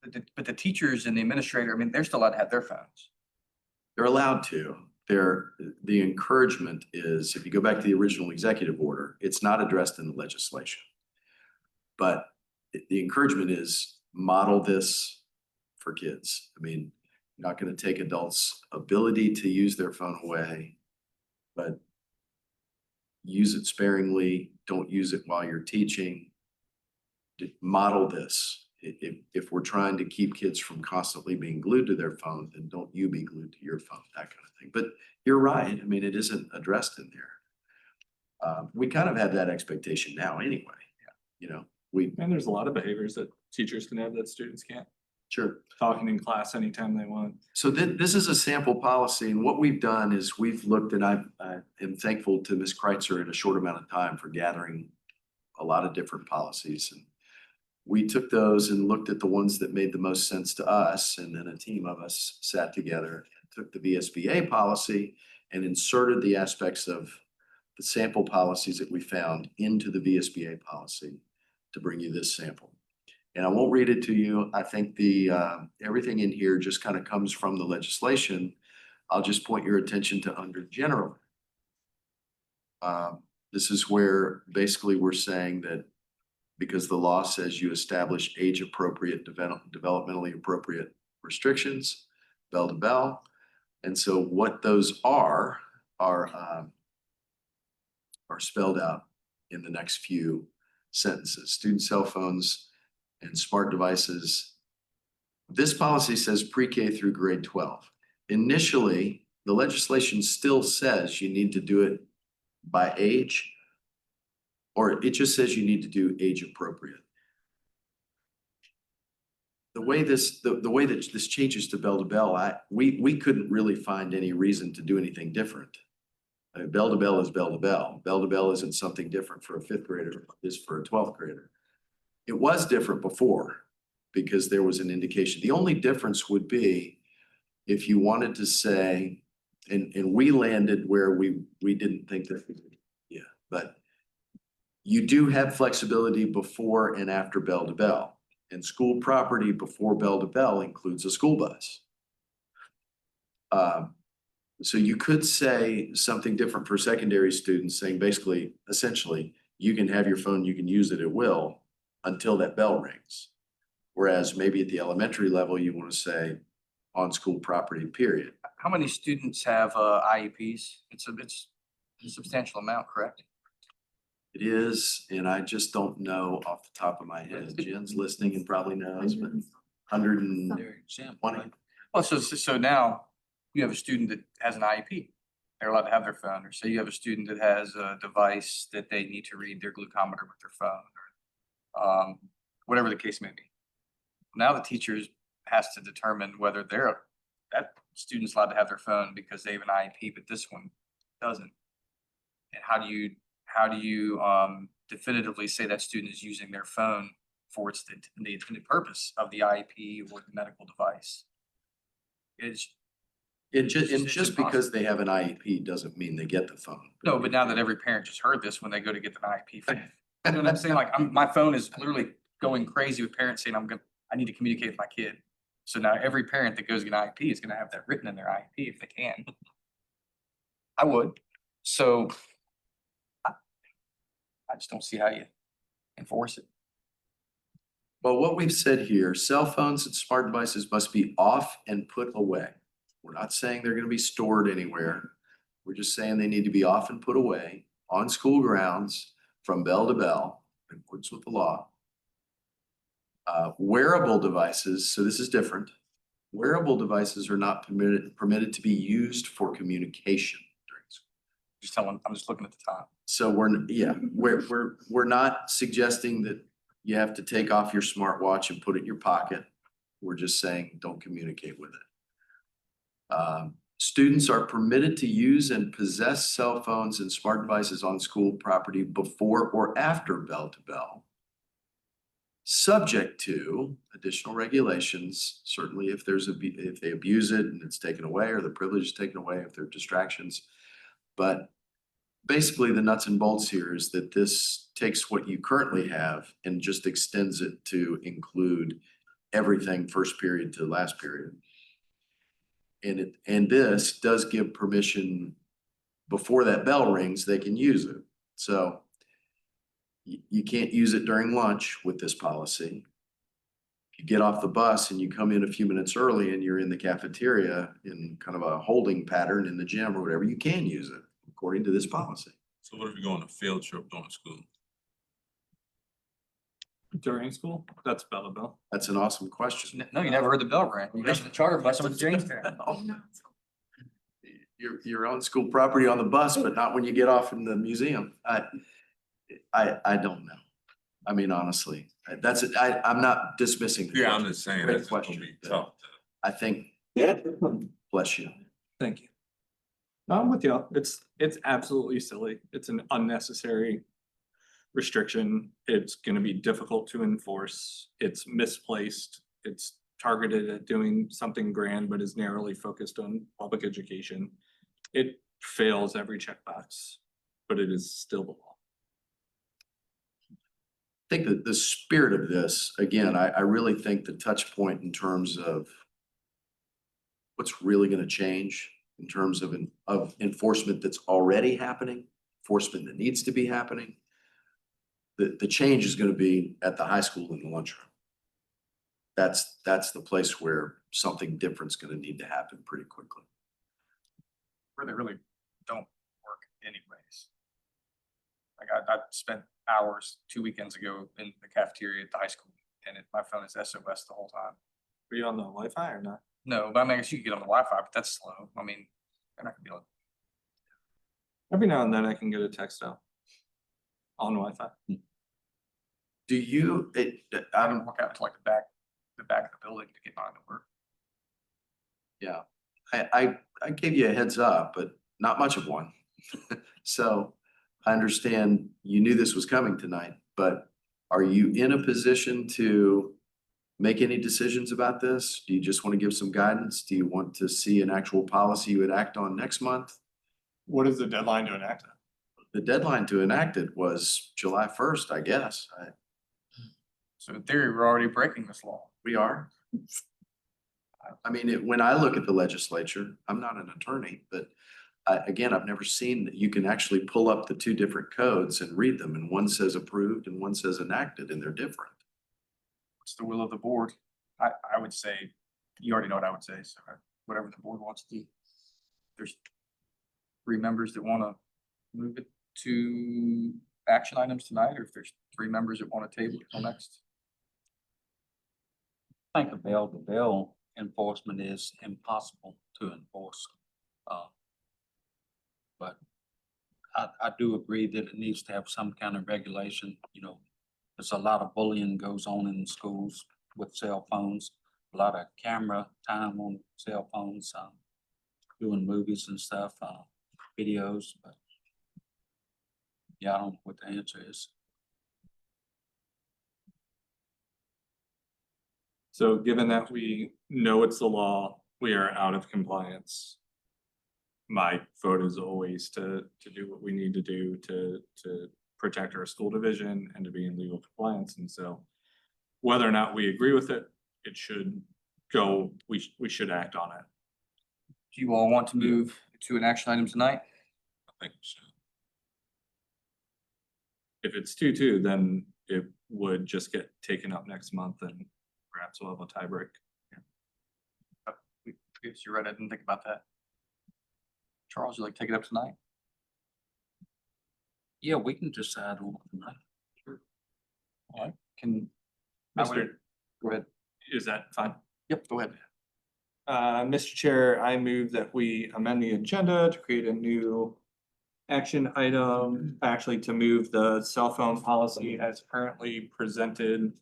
but the teachers and the administrator, I mean, they're still allowed to have their phones. They're allowed to. The encouragement is, if you go back to the original executive order, it's not addressed in the legislation. But the encouragement is model this for kids. I mean, you're not going to take adults' ability to use their phone away, but use it sparingly. Don't use it while you're teaching. Model this. If we're trying to keep kids from constantly being glued to their phone, then don't you be glued to your phone, that kind of thing. But you're right. I mean, it isn't addressed in there. We kind of have that expectation now anyway. You know, and there's a lot of behaviors that teachers can have that students can't. Sure. Talking in class anytime they want. So this is a sample policy, and what we've done is we've looked, and I am thankful to Ms. Kreitzer in a short amount of time for gathering a lot of different policies. And we took those and looked at the ones that made the most sense to us, and then a team of us sat together and took the VSBA policy and inserted the aspects of the sample policies that we found into the VSBA policy to bring you this sample. And I won't read it to you. I think everything in here just kind of comes from the legislation. I'll just point your attention to under general. This is where basically we're saying that because the law says you establish age-appropriate, developmentally appropriate restrictions, bell to bell. And so what those are spelled out in the next few sentences. Student cell phones and smart devices. This policy says pre-K through grade 12. Initially, the legislation still says you need to do it by age, or it just says you need to do age appropriate. The way that this changes to bell to bell, we couldn't really find any reason to do anything different. Bell to bell is bell to bell. Bell to bell isn't something different for a 5th grader, is for a 12th grader. It was different before because there was an indication. The only difference would be if you wanted to say, and we landed where we didn't think that, but you do have flexibility before and after bell to bell. And school property before bell to bell includes a school bus. So you could say something different for secondary students, saying basically, essentially, you can have your phone, you can use it at will until that bell rings. Whereas maybe at the elementary level, you want to say on school property, period. How many students have IEPs? It's a substantial amount, correct? It is, and I just don't know off the top of my head. Jen's listening and probably knows, but 120. Well, so now you have a student that has an IEP. They're allowed to have their phone, or say you have a student that has a device that they need to read their glucometer with their phone. whatever the case may be. Now the teachers has to determine whether that student's allowed to have their phone because they have an IEP, but this one doesn't. And how do you definitively say that student is using their phone for the intended purpose of the IEP or the medical device? And It's just because they have an IEP doesn't mean they get the phone. No, but now that every parent just heard this when they go to get the IEP phone. You know what I'm saying? Like, my phone is literally going crazy with parents saying, I need to communicate with my kid. So now every parent that goes to get an IEP is gonna have that written in their IEP if they can. I would, so. I just don't see how you enforce it. Well, what we've said here, cell phones and smart devices must be off and put away. We're not saying they're gonna be stored anywhere. We're just saying they need to be off and put away on school grounds from bell to bell, in accordance with the law. Wearable devices, so this is different. Wearable devices are not permitted to be used for communication during school. I'm just looking at the time. So we're not suggesting that you have to take off your smartwatch and put it in your pocket. We're just saying, don't communicate with it. Students are permitted to use and possess cell phones and smart devices on school property before or after bell to bell, subject to additional regulations, certainly if they abuse it and it's taken away, or the privilege is taken away, if there are distractions. But basically, the nuts and bolts here is that this takes what you currently have and just extends it to include everything first period to last period. And this does give permission before that bell rings, they can use it. So you can't use it during lunch with this policy. If you get off the bus and you come in a few minutes early and you're in the cafeteria in kind of a holding pattern in the gym or whatever, you can use it according to this policy. So what if you go on a field trip during school? During school, that's bell to bell. That's an awesome question. No, you never heard the bell ring. You go to the charter bus with Jamestown. You're on school property on the bus, but not when you get off in the museum. I don't know. I mean, honestly, I'm not dismissing. the Yeah, I'm question. just saying, Great that's gonna question. be tough. I think, bless you. Thank you. No, I'm with you. It's absolutely silly. It's an unnecessary restriction. It's gonna be difficult to enforce. It's misplaced. It's targeted at doing something grand, but is narrowly focused on public education. It fails every checkbox, but it is still the law. I think that the spirit of this, again, I really think the touch point in terms of what's really gonna change in terms of enforcement that's already happening, enforcement that needs to be happening. The change is gonna be at the high school in the lunchroom. That's the place where something different's gonna need to happen pretty quickly. Where they really don't work anyways. Like I spent hours 2 weekends ago in the cafeteria at the high school and my phone is SOS the whole time. Are you on the Wi-Fi or not? No, but I mean, I guess you can get on the Wi-Fi, but that's slow. I mean, they're not gonna be able. Every now and then I can get a text out on Wi-Fi. Do you, I don't walk out to like the back of the building to get mine to work. yeah, I gave you a heads up, but not much of one. So I understand you knew this was coming tonight, but are you in a position to make any decisions about this? Do you just want to give some guidance? Do you want to see an actual policy you would act on next month? What is the deadline to enact it? The deadline to enact it was July 1st, I guess. So in theory, we're already breaking this law. We are. I mean, when I look at the legislature, I'm not an attorney, but again, I've never seen that you can actually pull up the two different codes and read them, and one says approved and one says enacted, and they're different. It's the will of the board. I would say, you already know what I would say, so whatever the board wants to do. There's 3 members that want to move it to action items tonight, or if there's 3 members that want to table it till next. I think a bell to bell enforcement is impossible to enforce. But I do agree that it needs to have some kind of regulation, There's a lot of bullying goes on in schools with cell phones, a lot of camera time on cell phones, doing movies and stuff, videos, but yeah, I don't know what the answer is. So given that we know it's the law, we are out of compliance. My vote is always to do what we need to do to protect our school division and to be in legal compliance. And so whether or not we agree with it, it should go, we should act on it. Do you all want to move to an action item tonight? I think so. If it's 2-2, then it would just get taken up next month and perhaps we'll have a tie break. Yes, you're right. I didn't think about that. Charles, you like to take it up tonight? Yeah, we can decide on that. All right. Can, I would, Mr. go ahead. Is that fine? Yep, go ahead. Mr. Chair, I move that we amend the agenda to create a new action item, actually to move the cell phone policy as currently presented,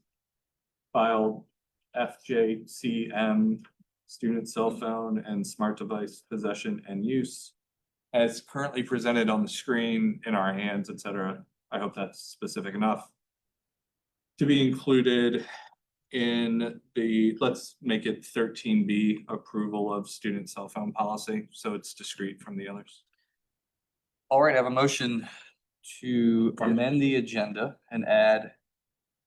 filed FJCM, student cell phone and smart device possession and use, as currently presented on the screen, in our hands, et cetera. I hope that's specific enough to be included in the, let's make it 13B, approval of student cell phone policy, so it's discrete from the others. All right, I have a motion to amend the agenda and add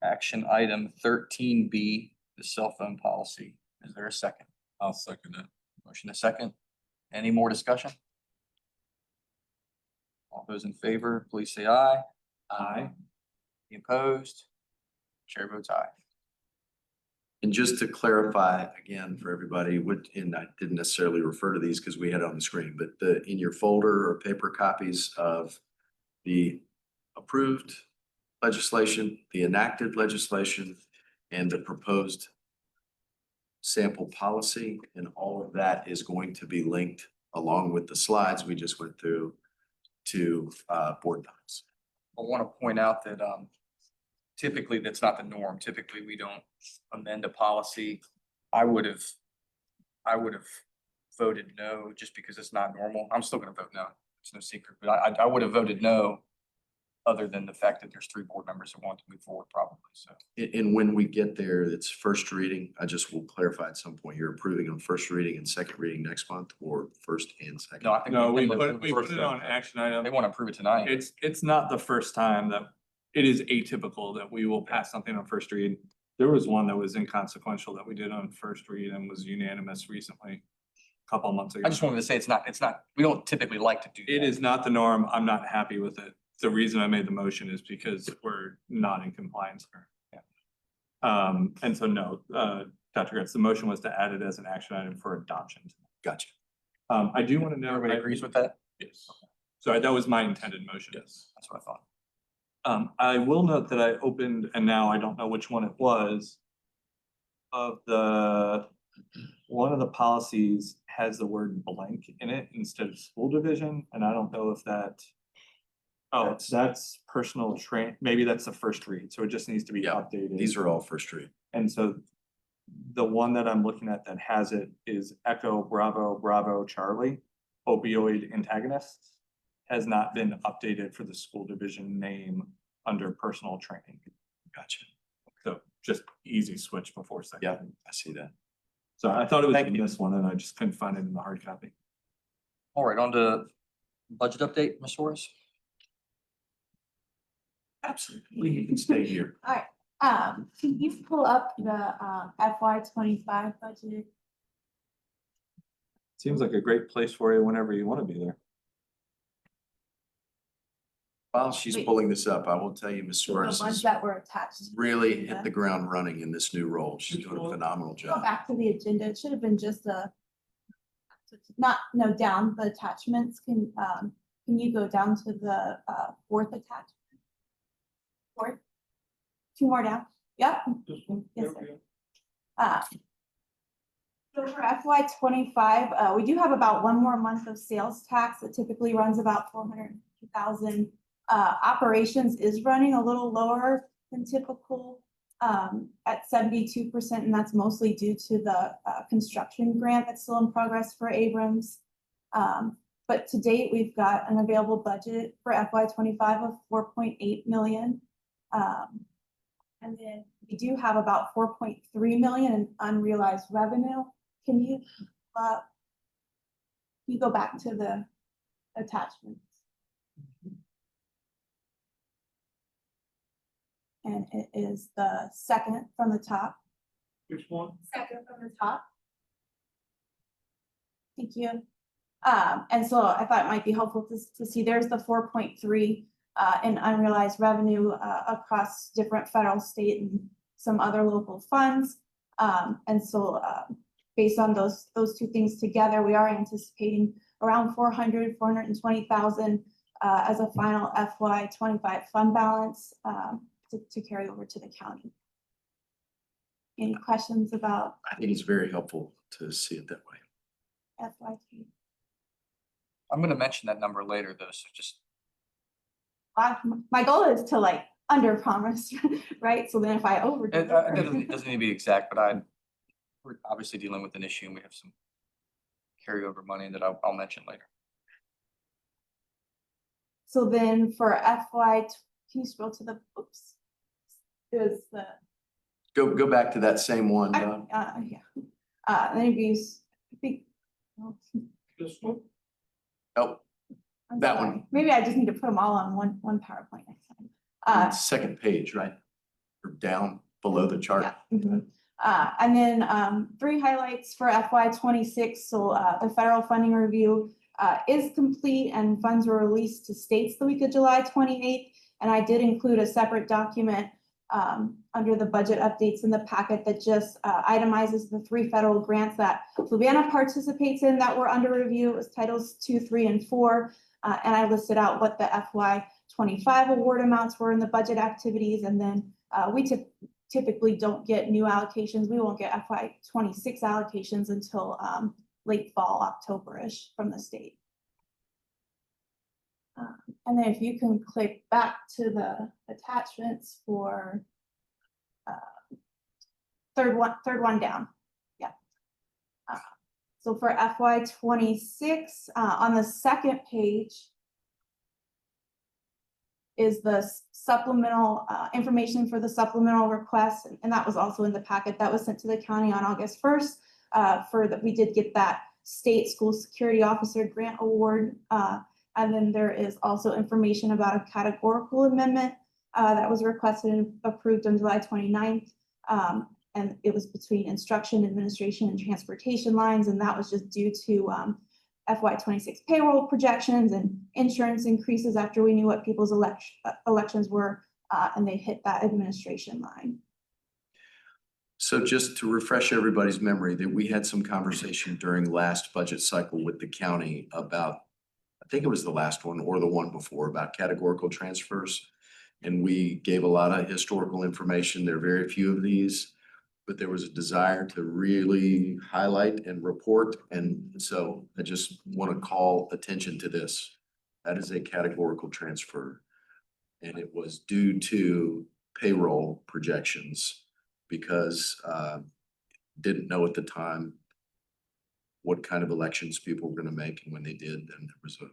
action item 13B, the cell phone policy. Is there a second? I'll second that. Motion a second. Any more discussion? All those in favor, please say aye. Aye. Any opposed? Chair votes aye. And just to clarify again for everybody, and I didn't necessarily refer to these because we had it on the screen, but in your folder or paper copies of the approved legislation, the enacted legislation, and the proposed sample policy, and all of that is going to be linked along with the slides we just went through to board docs. I want to point out that typically that's not the norm. Typically, we don't amend a policy. I would have voted no just because it's not normal. I'm still gonna vote no. It's no secret, but I would have voted no other than the fact that there's 3 board members that want to move forward probably, so. And when we get there, it's first reading. I just will clarify at some point, you're approving on first reading and second reading next month, or first and second? No, I think. No, we can put, move we first put it vote. on action They item. want to approve it tonight. It's not the first time that, it is atypical that we will pass something on first read. There was one that was inconsequential that we did on first read and was unanimous recently, a couple of months ago. I just wanted to say it's not, we don't typically like to do that. It is not the norm. I'm not happy with it. The reason I made the motion is because we're not in compliance here. And so no, Dr. Gretz, the motion was to add it as an action item for adoption. Gotcha. I do want to know. Everybody agrees with that? Yes. So that was my intended motion. Yes. That's what I thought. I will note that I opened, and now I don't know which one it was, of one of the policies has the word blank in it instead of school division, and I don't know if that. Oh, that's personal maybe that's the first read, so it just needs to be Yeah, updated. These are all first read. And so the one that I'm looking at that has it is Echo Bravo Bravo Charlie, opioid antagonists, has not been updated for the school division name under personal training. Gotcha. So just easy switch before second. Yeah, I see that. So I thought it was Thank in you. this one and I just couldn't find it in the hard copy. All right, on to budget update, Ms. Suarez. Absolutely. You can stay here. Can you pull up the FY25 budget? Seems like a great place for you whenever you want to be there. While she's Wait. pulling this up, I will tell you, Ms. The Suarez ones has that were attached. to the really agenda? hit the ground running in this new role. She's doing a phenomenal Go job. back to the agenda. It should have been just down the attachments. Can you go down to the fourth attachment? Fourth? 2 more down? Yep. Yes, sir. So for FY25, we do have about 1 more month of sales tax. It typically runs about 450,000. Operations is running a little lower than typical at 72%, and that's mostly due to the construction grant that's still in progress for Abrams. But to date, we've got an available budget for FY 25 of 4.8 million. And then we do have about 4.3 million in unrealized revenue. Can you go back to the attachments? And it is the second from the top. Which one? Second from the top. Thank you. And so I thought it might be helpful to see there's the 4.3 in unrealized revenue across different federal, state, and some other local funds. And so based on those two things together, we are anticipating around 420,000 as a final FY 25 fund balance to carry over to the county. Any questions about I think it's very helpful to see it that way. FY? I'm gonna mention that number later though, so just, My goal is to like under promise, right? So then if I over. it doesn't need to be exact, but we're obviously dealing with an issue and we have some carryover money that I'll mention later. So then for FY, can you scroll to the, oops. Is the, Go back to that same one, Don. yeah. Interviews, I think. This one? Oh, I'm That sorry. one. Maybe I just need to put them all on one PowerPoint next time. second page, right? Or down below the chart. Yeah. Mhm. And then 3 highlights for FY 26. So the federal funding review is complete and funds were released to states the week of July 28th. And I did include a separate document under the budget updates in the packet that just itemizes the 3 federal grants that Fluvanna participates in that were under review. It was Titles 2, 3, and 4. And I listed out what the FY 25 award amounts were in the budget activities. And then we typically don't get new allocations. We won't get FY 26 allocations until late fall, October-ish from the state. And then if you can click back to the attachments for third one down. Yeah. So for FY 26, on the second page is the supplemental information for the supplemental request. And that was also in the packet that was sent to the county on August 1st. We did get that state school security officer grant award. And then there is also information about a categorical amendment that was requested and approved on July 29th. And it was between instruction, administration, and transportation lines. And that was just due to FY 26 payroll projections and insurance increases after we knew what people's elections were, and they hit that administration line. So just to refresh everybody's memory, that we had some conversation during last budget cycle with the county about, I think it was the last one or the one before, about categorical transfers. And we gave a lot of historical information. There are very few of these, but there was a desire to really highlight and report. And so I just want to call attention to this. That is a categorical transfer. And it was due to payroll projections because didn't know at the time what kind of elections people were going to make. And when they did, then there was a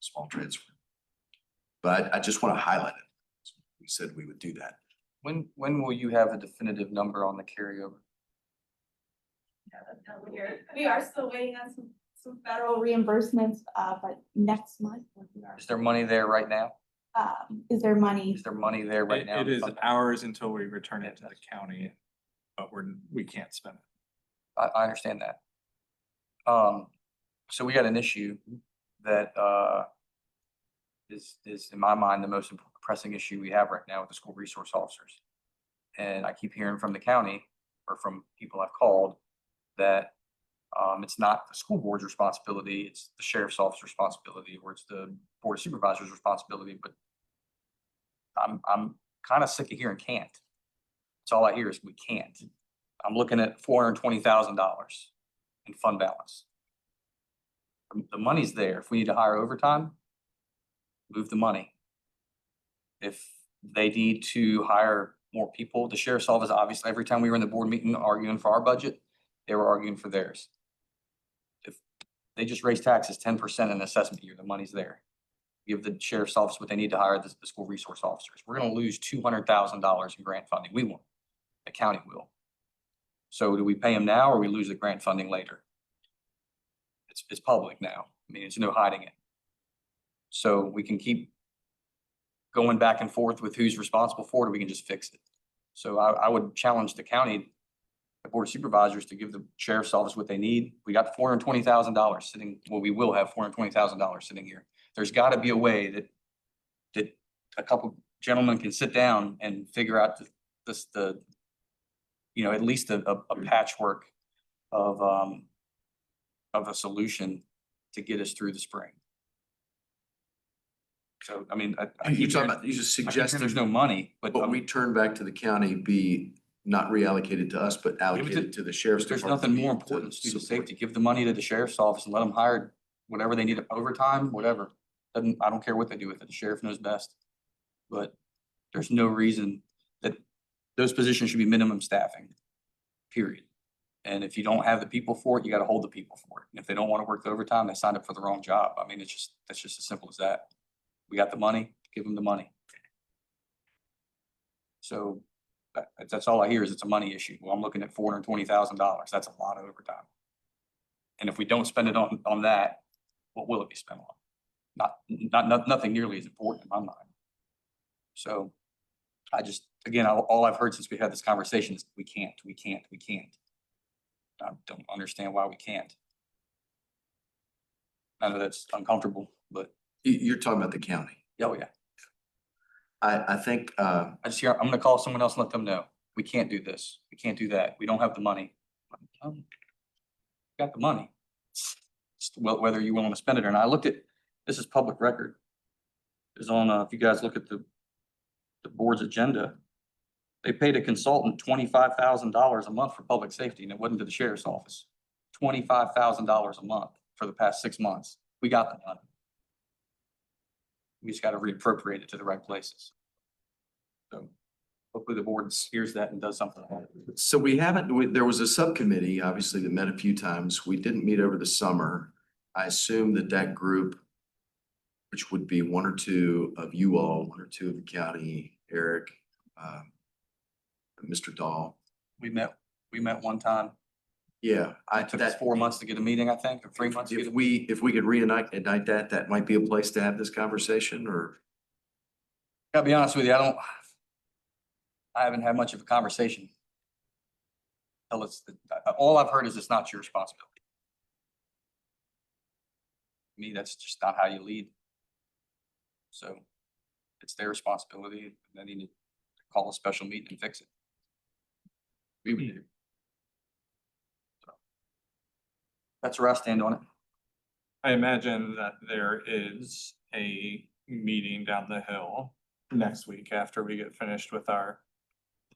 small transfer. But I just want to highlight it. We said we would do that. When will you have a definitive number on the carryover? We are still waiting on some federal reimbursements, but next month. Is there money there right now? Is there money? Is there money there right now? It is ours until we return it to the county, but we can't spend it. I understand that. So we got an issue that is in my mind the most pressing issue we have right now with the school resource officers. And I keep hearing from the county or from people I've called that it's not the school board's responsibility, it's the sheriff's office's responsibility, or it's the board of supervisors' responsibility. But I'm kind of sick of hearing can't. That's all I hear is we can't. I'm looking at $420,000 in fund balance. The money's there. If we need to hire overtime, move the money. If They need to hire more people. The sheriff's office, obviously, every time we were in the board meeting arguing for our budget, they were arguing for theirs. If they just raise taxes 10% in assessment year, the money's there. Give the sheriff's office what they need to hire the school resource officers. We're gonna lose $200,000 in grant funding. We won't. The county will. So do we pay them now or we lose the grant funding later? It's public now. I mean, there's no hiding it. So we can keep going back and forth with who's responsible for it, or we can just fix it. So I would challenge the county, the board of supervisors, to give the sheriff's office what they need. We got $420,000 sitting, well, we will have $420,000 sitting here. There's gotta be a way that a couple gentlemen can sit down and figure out the at least a patchwork of a solution to get us through the spring. So, I mean, I You keep talking hearing- about, you just I keep hearing suggested, there's no money, but but we turn back to the county be not reallocated to us, but allocated to the sheriff's there's department. nothing more to important, than student support. safety. Give the money to the sheriff's office and let them hire whatever they need, overtime, whatever. I don't care what they do with it. The sheriff knows best. But there's no reason that those positions should be minimum staffing, period. And if you don't have the people for it, you gotta hold the people for it. And if they don't wanna work the overtime, they signed up for the wrong job. I mean, that's just as simple as that. We got the money, give them the money. So that's all I hear is it's a money issue. Well, I'm looking at $420,000. That's a lot of overtime. And if we don't spend it on that, what will it be spent on? Nothing nearly as important in my mind. So I just, again, all I've heard since we had this conversation is we can't. I don't understand why we can't. I know that's uncomfortable, but You're talking about the county. oh yeah. I think, I just hear, I'm gonna call someone else and let them know, we can't do this, we can't do that, we don't have the money. Got the money. Whether you want to spend it or not. I looked at, this is public record. It's on, if you guys look at the board's agenda, they paid a consultant $25,000 a month for public safety, and it wasn't to the sheriff's office. $25,000 a month for the past 6 months. We got the money. We just got to reappropriate it to the right places. So hopefully the board hears that and does something about it. so there was a subcommittee, obviously, that met a few times. We didn't meet over the summer. I assume that group, which would be one or two of you all, one or two of the county, Eric, Mr. Dahl. We met one time. Yeah, It took us 4 months to get a meeting, I think, or 3 months to get If a meeting. if we could reignite that might be a place to have this conversation, or Gotta be honest with you, I haven't had much of a conversation. All I've heard is it's not your responsibility. To me, that's just not how you lead. So it's their responsibility. They need to call a special meeting and fix it. We would do. So that's where I stand on it. I imagine that there is a meeting down the hill next week after we get finished with our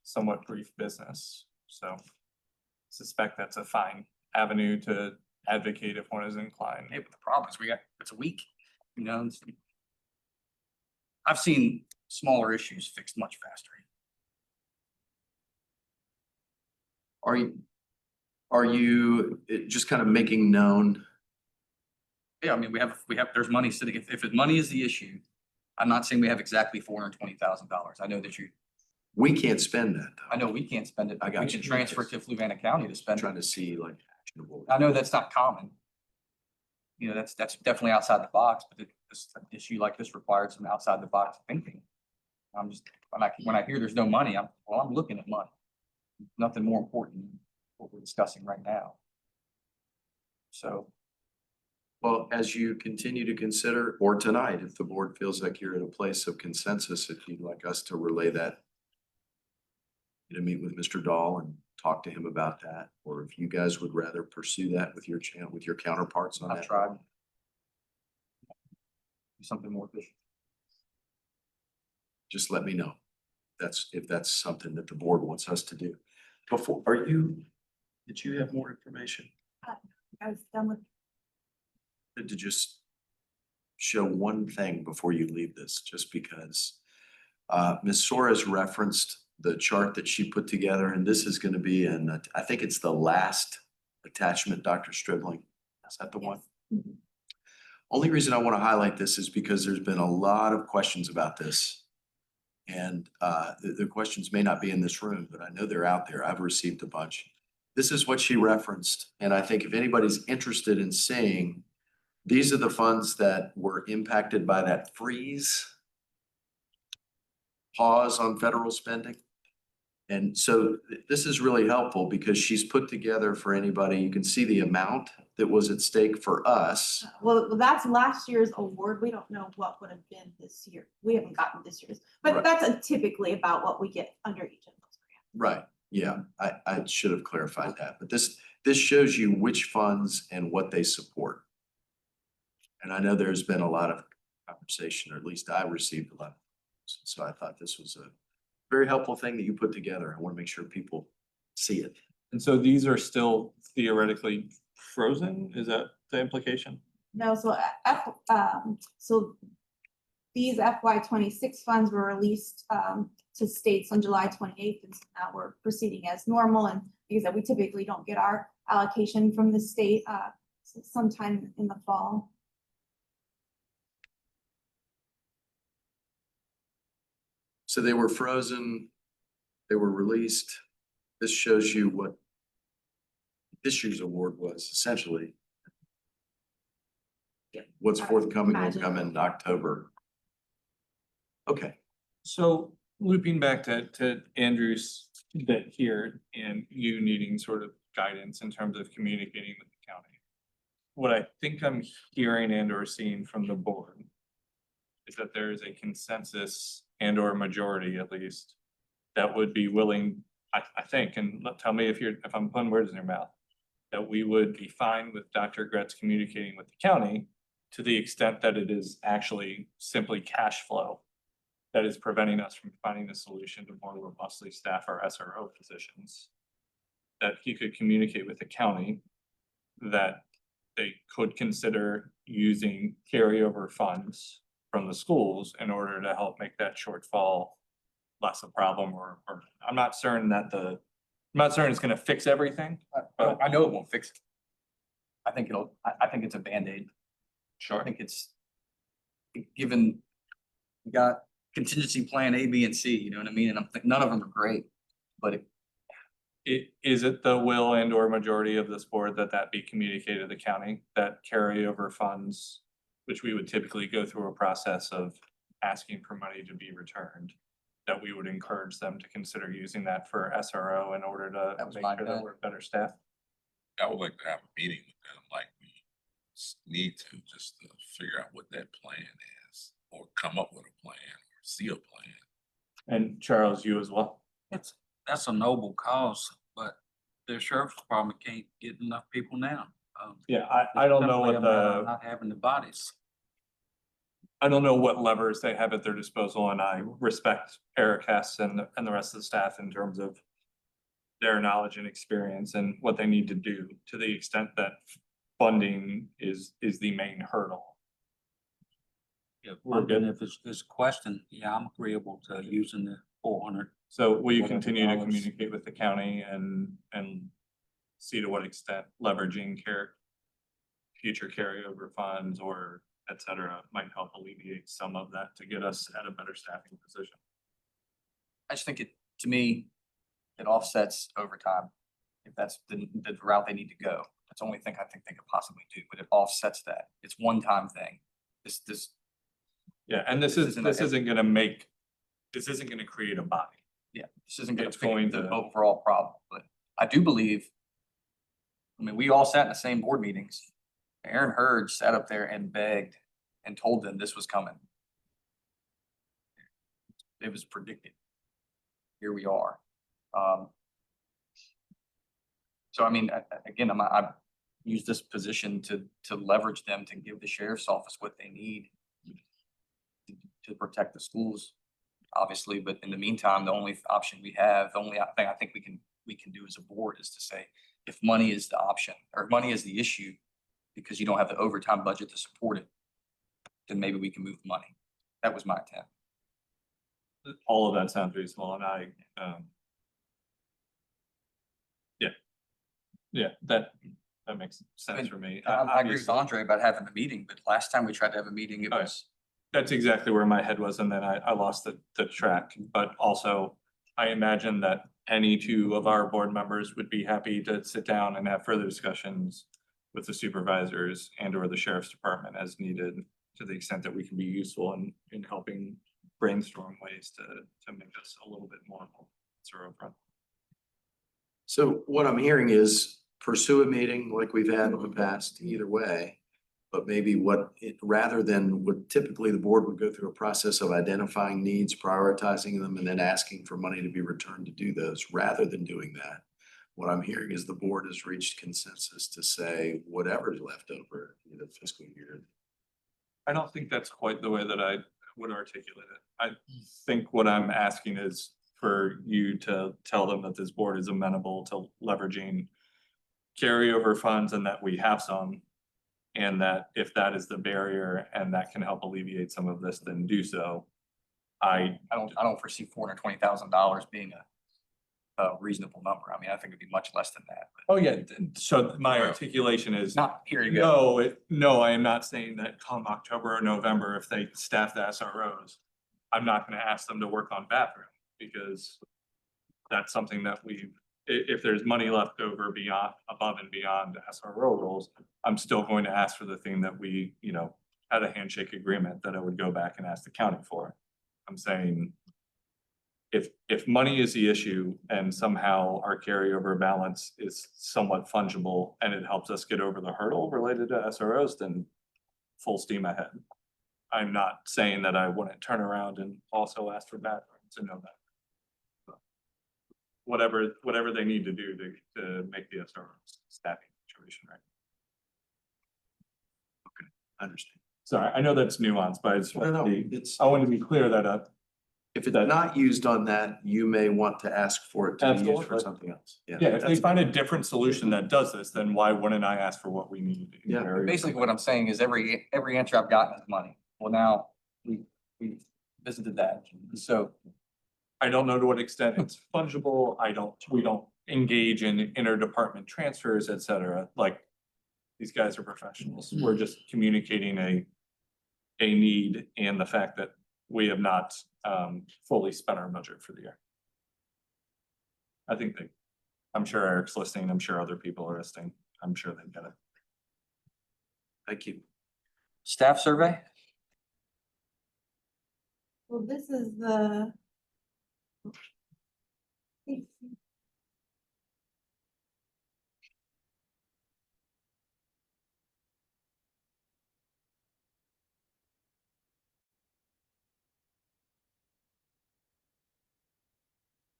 somewhat brief business. So suspect that's a fine avenue to advocate if one is inclined. Hey, but the problem is it's a week, I've seen smaller issues fixed much faster. are you just kind of making known? Yeah, I mean, we have, there's money sitting, if money is the issue, I'm not saying we have exactly $420,000. I know that We can't spend that, though. I know we can't spend it. I got We can you. transfer it to Fluvanna County to I'm spend trying it. to see like actionable. I know that's not common. That's definitely outside the box, but this issue like this required some outside the box thinking. I'm just, when I hear there's no money, I'm looking at money. Nothing more important than what we're discussing right now. So, Well, as you continue to consider, or tonight, if the board feels like you're in a place of consensus, if you'd like us to relay that, meet with Mr. Dahl and talk to him about that, or if you guys would rather pursue that with your counterparts on I've that. tried. Something more efficient. Just let me know. If that's something that the board wants us to do. Did you have more information? I was done with. To just show one thing before you leave this, just because Ms. Soares referenced the chart that she put together, and this is gonna be in, I think it's the last attachment, Dr. Stribling. Is that the one? Mhm. Only reason I want to highlight this is because there's been a lot of questions about this. And the questions may not be in this room, but I know they're out there. I've received a bunch. This is what she referenced, and I think if anybody's interested in seeing, these are the funds that were impacted by that freeze, pause on federal spending. And so this is really helpful because she's put together for anybody, you can see the amount that was at stake for us. Well, that's last year's award. We don't know what would have been this year. We haven't gotten this year's, but Right. that's typically about what we get under each of those grants. Right, yeah, I should have clarified that, but this shows you which funds and what they support. And I know there's been a lot of conversation, or at least I received a lot. So I thought this was a very helpful thing that you put together. I want to make sure people see it. And so these are still theoretically frozen? Is that the implication? No, so so these FY 26 funds were released to states on July 28th, and so now we're proceeding as normal. And because we typically don't get our allocation from the state sometime in the fall. So they were frozen, they were released. This shows you what this year's award was essentially. Yep. What's forthcoming will Imagine. come in October. Okay, So looping back to Andrew's bit here and you needing sort of guidance in terms of communicating with the county. What I think I'm hearing and or seeing from the board is that there is a consensus and or majority at least that would be willing, I think, and tell me if I'm putting words in your mouth, that we would be fine with Dr. Gretz communicating with the county to the extent that it is actually simply cash flow that is preventing us from finding a solution to more robustly staff our SRO positions. That he could communicate with the county that they could consider using carryover funds from the schools in order to help make that shortfall less a problem, or I'm not certain it's gonna fix everything. I know it won't fix it. I think I think it's a Band-Aid. I Sure. think it's, given, we got contingency plan A, B, and C, you know what I mean? And I'm thinking, none of them are great, but Is it the will and or majority of this board that be communicated to the county, that carryover funds, which we would typically go through a process of asking for money to be returned, that we would encourage them to consider using that for SRO in order to That was make my sure that bet. we're better staffed? I would like to have a meeting with them, like we need to, just to figure out what that plan is, or come up with a plan, or see a plan. And Charles, you as well? That's a noble cause, but the sheriff's department can't get enough people now. Yeah, I don't know Simply what a matter of the, Not having the bodies. I don't know what levers they have at their disposal, and I respect Eric Hess and the rest of the staff in terms of their knowledge and experience and what they need to do, to the extent that funding is the main hurdle. Yeah, We're good. and if it's a question, yeah, I'm agreeable to using the 400. So will you Whatever continue to dollars. communicate with the county and see to what extent leveraging future carryover funds or et cetera might help alleviate some of that to get us at a better staffing position? I just think to me, it offsets overtime. If that's the route they need to go. That's the only thing I think they could possibly do, but it offsets that. It's one-time thing. This, Yeah, and this isn't gonna create a body. yeah, this isn't gonna It's going fix the to- overall problem, but I do believe, I mean, we all sat in the same board meetings. Aaron Hurd sat up there and begged and told them this was coming. It was predicted. Here we are. So I mean, again, I use this position to leverage them, to give the sheriff's office what they need to protect the schools, obviously, but in the meantime, the only option we have, the only thing I think we can do as a board is to say, if money is the option, or money is the issue, because you don't have the overtime budget to support it, then maybe we can move the money. That was my intent. all of that sounds reasonable and yeah, that makes sense for me. I agree with Obviously, Andre about having a meeting, but last time we tried to have a meeting, it Oh, was. that's exactly where my head was, and then I lost the track, but also I imagine that any two of our board members would be happy to sit down and have further discussions with the supervisors and or the sheriff's department as needed, to the extent that we can be useful in helping brainstorm ways to make this a little bit more zero front. So what I'm hearing is pursue a meeting like we've had in the past, either way. But maybe rather than what typically the board would go through a process of identifying needs, prioritizing them, and then asking for money to be returned to do those, rather than doing that. What I'm hearing is the board has reached consensus to say whatever's left over in the fiscal year. I don't think that's quite the way that I would articulate it. I think what I'm asking is for you to tell them that this board is amenable to leveraging carryover funds and that we have some. And that if that is the barrier and that can help alleviate some of this, then do so. I don't foresee $420,000 being a reasonable number. I mean, I think it'd be much less than that, but Oh, yeah, so my articulation is. not here you go. No, I am not saying that come October or November, if they staff the SROs, I'm not gonna ask them to work on bathroom, because that's something that if there's money left over above and beyond the SRO roles, I'm still going to ask for the thing that we, had a handshake agreement that I would go back and ask the county for. I'm saying if money is the issue and somehow our carryover balance is somewhat fungible and it helps us get over the hurdle related to SROs, then full steam ahead. I'm not saying that I wouldn't turn around and also ask for bathrooms and know that. Whatever they need to do to make the SRO staffing situation right. I understand. Sorry, I know that's nuanced, but No, it's, I want to be clear that if it's not used on that, you may want to ask for it to be used for Absolutely. something else. yeah, if they that's find a fine. different solution that does this, then why wouldn't I ask for what we need? in Yeah, carryover? Basically, what I'm saying is every answer I've gotten is money. Well, now we visited that. So I don't know to what extent it's fungible. We don't engage in interdepartment transfers, et cetera. Like, these guys are professionals. We're just communicating a need and the fact that we have not fully spent our budget for the year. I think I'm sure Eric's listening. I'm sure other people are listening. I'm sure they get it. Thank you. staff survey? Well, this is the.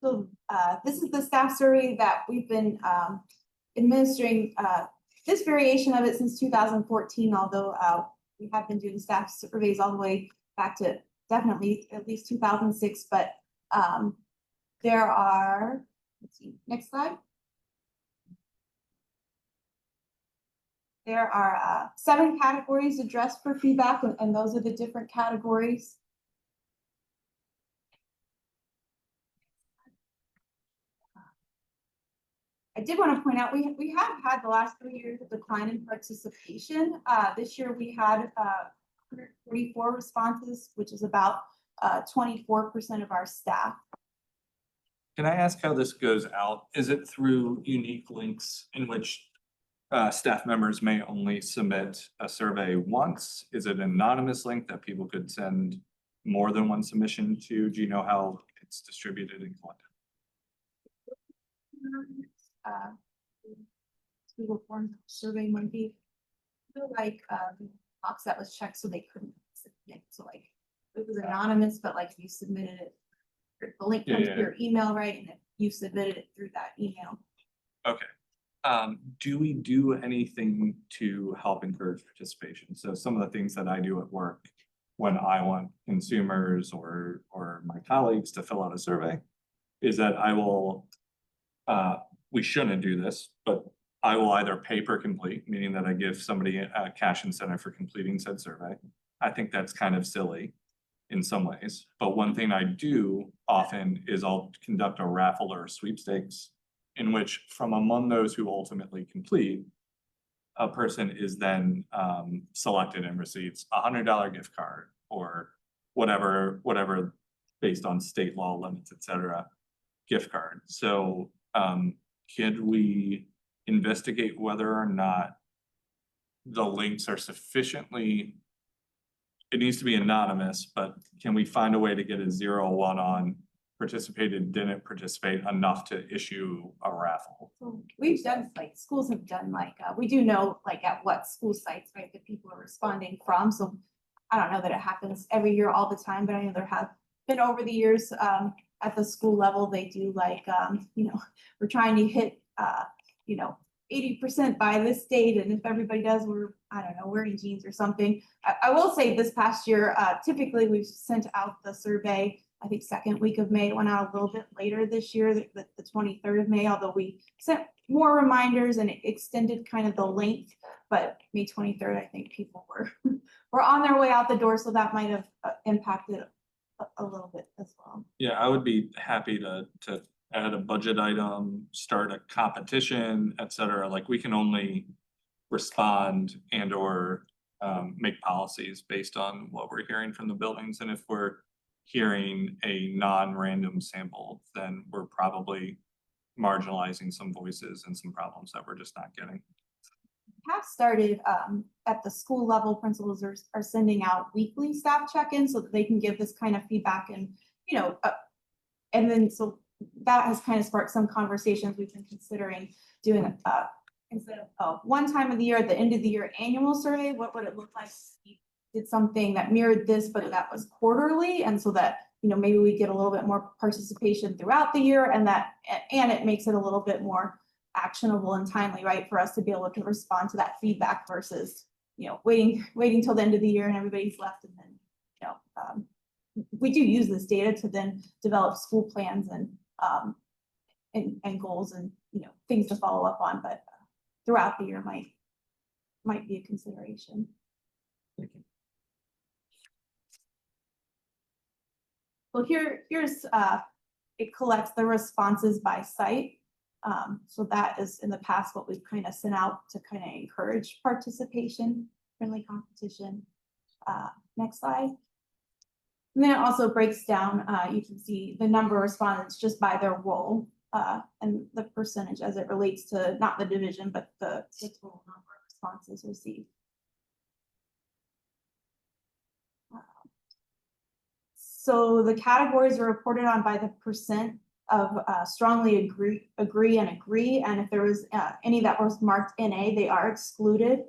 So this is the staff survey that we've been administering this variation of it since 2014, although we have been doing staff surveys all the way back to definitely at least 2006, but there are, let's see, next slide. There are 7 categories addressed for feedback, and those are the different categories. I did want to point out, we have had the last 3 years of decline in participation. This year we had 144 responses, which is about 24% of our staff. Can I ask how this goes out? Is it through unique links in which staff members may only submit a survey once? Is it an anonymous link that people could send more than one submission to? Do you know how it's distributed and collected? Google Forms survey monkey. Like box that was checked so they couldn't submit. So like it was anonymous, but like if you submitted it, the link comes to your email, right? And if you submitted it through that email. Okay. Do we do anything to help encourage participation? So some of the things that I do at work when I want consumers or my colleagues to fill out a survey is that I will, we shouldn't do this, but I will either pay per complete, meaning that I give somebody a cash incentive for completing said survey. I think that's kind of silly. in some ways. But one thing I do often is I'll conduct a raffle or a sweepstakes in which from among those who ultimately complete, a person is then selected and receives $100 gift card or whatever based on state law limits, et cetera, gift card. So could we investigate whether or not the links are sufficiently, it needs to be anonymous, but can we find a way to get a 0-1 on participated, didn't participate enough to issue a raffle? So we've done, like, schools have done, like, we do know, like, at what school sites, right, that people are responding from, so I don't know that it happens every year all the time, but I know there have been over the years, at the school level, they do like, you know, we're trying to hit, you know, 80% by this date, and if everybody does, we're, I don't know, wearing jeans or something. I will say this past year, typically we've sent out the survey, I think second week of May. It went out a little bit later this year, the 23rd of May, although we sent more reminders and it extended kind of the length. But May 23rd, I think people were on their way out the door, so that might have impacted a little bit as well. Yeah, I would be happy to add a budget item, start a competition, et cetera. Like, we can only respond and or make policies based on what we're hearing from the buildings. And if we're hearing a non-random sample, then we're probably marginalizing some voices and some problems that we're just not getting. Have started at the school level, principals are sending out weekly staff check-ins so that they can give this kind of feedback and, you know, and then so that has kind of sparked some conversations. We've been considering doing instead of one time of the year, at the end of the year annual survey, what would it look like if we did something that mirrored this, but that was quarterly, and so that, you know, maybe we get a little bit more participation throughout the year, and it makes it a little bit more actionable and timely, right, for us to be able to respond to that feedback versus, you know, waiting till the end of the year and everybody's left, and then, you know, we do use this data to then develop school plans and goals and, you know, things to follow up on, but throughout the year might be a consideration. Thank you. Well, here's it collects the responses by site. So that is in the past what we've kind of sent out to kind of encourage participation, friendly competition. Next slide. And then it also breaks down, you can see the number of respondents just by their role and the percentage as it relates to not the division, but the total number of responses received. So the categories are reported on by the percent of strongly agree, and if there was any that was marked NA, they are excluded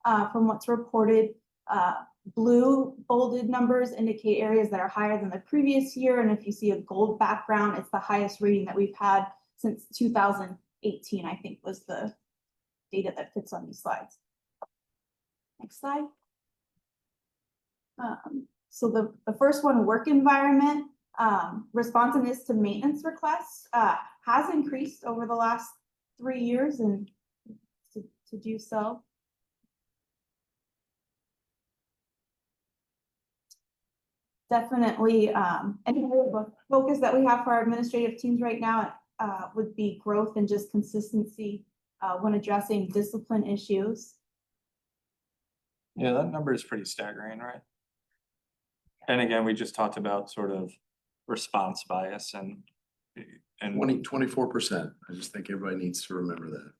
from what's reported. Blue bolded numbers indicate areas that are higher than the previous year, and if you see a gold background, it's the highest rating that we've had since 2018, I think was the data that fits on these slides. Next slide. So the first one, work environment, responsiveness to maintenance requests has increased over the last 3 years, and to do so. Definitely, any focus that we have for our administrative teams right now would be growth and just consistency when addressing discipline issues. Yeah, that number is pretty staggering, right? And again, we just talked about sort of response bias and 24%. I just think everybody needs to remember that.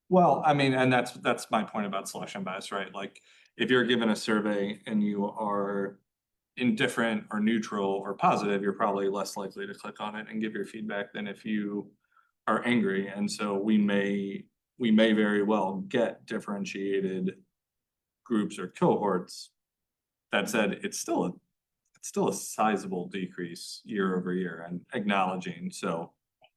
well, I mean, and that's my point about selection bias, right? Like, if you're given a survey and you are indifferent or neutral or positive, you're probably less likely to click on it and give your feedback than if you are angry. And so we may very well get differentiated groups or cohorts. That said, it's still a sizable decrease year over year, and acknowledging so.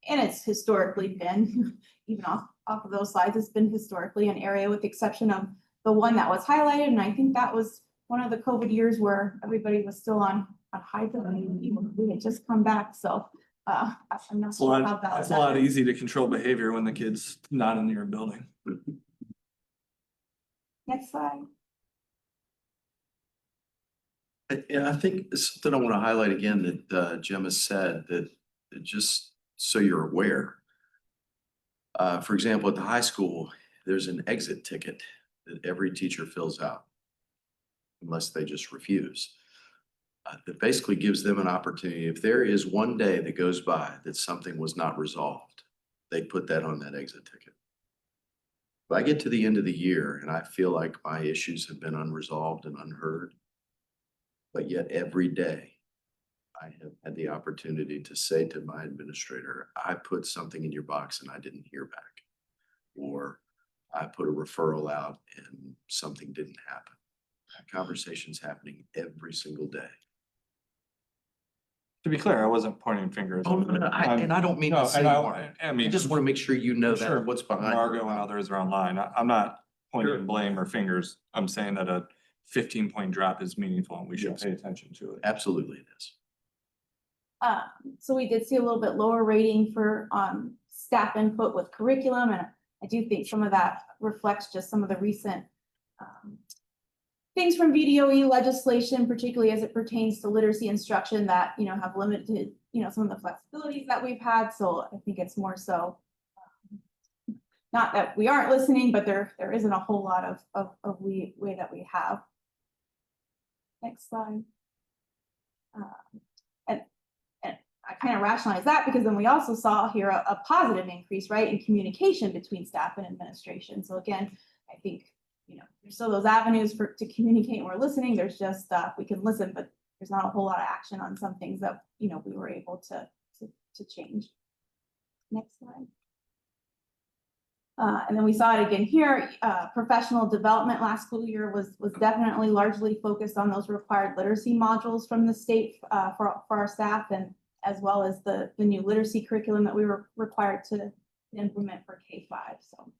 And it's historically been, even off of those slides, it's been historically an area, with the exception of the one that was highlighted, and I think that was one of the COVID years where everybody was still on hybrid, we had just come back, so I'm not sure how valid It's a lot that is. easy to control behavior when the kid's not in your building. Next slide. Yeah, I think something I want to highlight again that Gemma said that just so you're aware. For example, at the high school, there's an exit ticket that every teacher fills out. Unless they just refuse. That basically gives them an opportunity. If there is one day that goes by that something was not resolved, they put that on that exit ticket. If I get to the end of the year and I feel like my issues have been unresolved and unheard, but yet every day I have had the opportunity to say to my administrator, I put something in your box and I didn't hear back. Or I put a referral out and something didn't happen. That conversation's happening every single day. To be clear, I wasn't pointing fingers. Oh, no, and I don't mean No, to say and you I, are. I I mean. just want to make sure you know Sure, that what's behind. Margo and others are online. I'm not pointing blame or fingers. I'm saying that a 15-point drop is meaningful and we should Yes. pay attention to it. Absolutely it is. So we did see a little bit lower rating for staff input with curriculum, and I do think some of that reflects just some of the recent things from VDOE legislation, particularly as it pertains to literacy instruction that, have limited, some of the flexibilities that we've had. So I think it's more so not that we aren't listening, but there isn't a whole lot of way that we have. Next slide. And I kind of rationalize that because then we also saw here a positive increase, right, in communication between staff and administration. So again, I think, there's still those avenues to communicate and we're listening. There's just, we can listen, but there's not a whole lot of action on some things that, we were able to change. Next slide. And then we saw it again here, professional development last school year was definitely largely focused on those required literacy modules from the state for our staff, and as well as the new literacy curriculum that we were required to implement for K-5. So,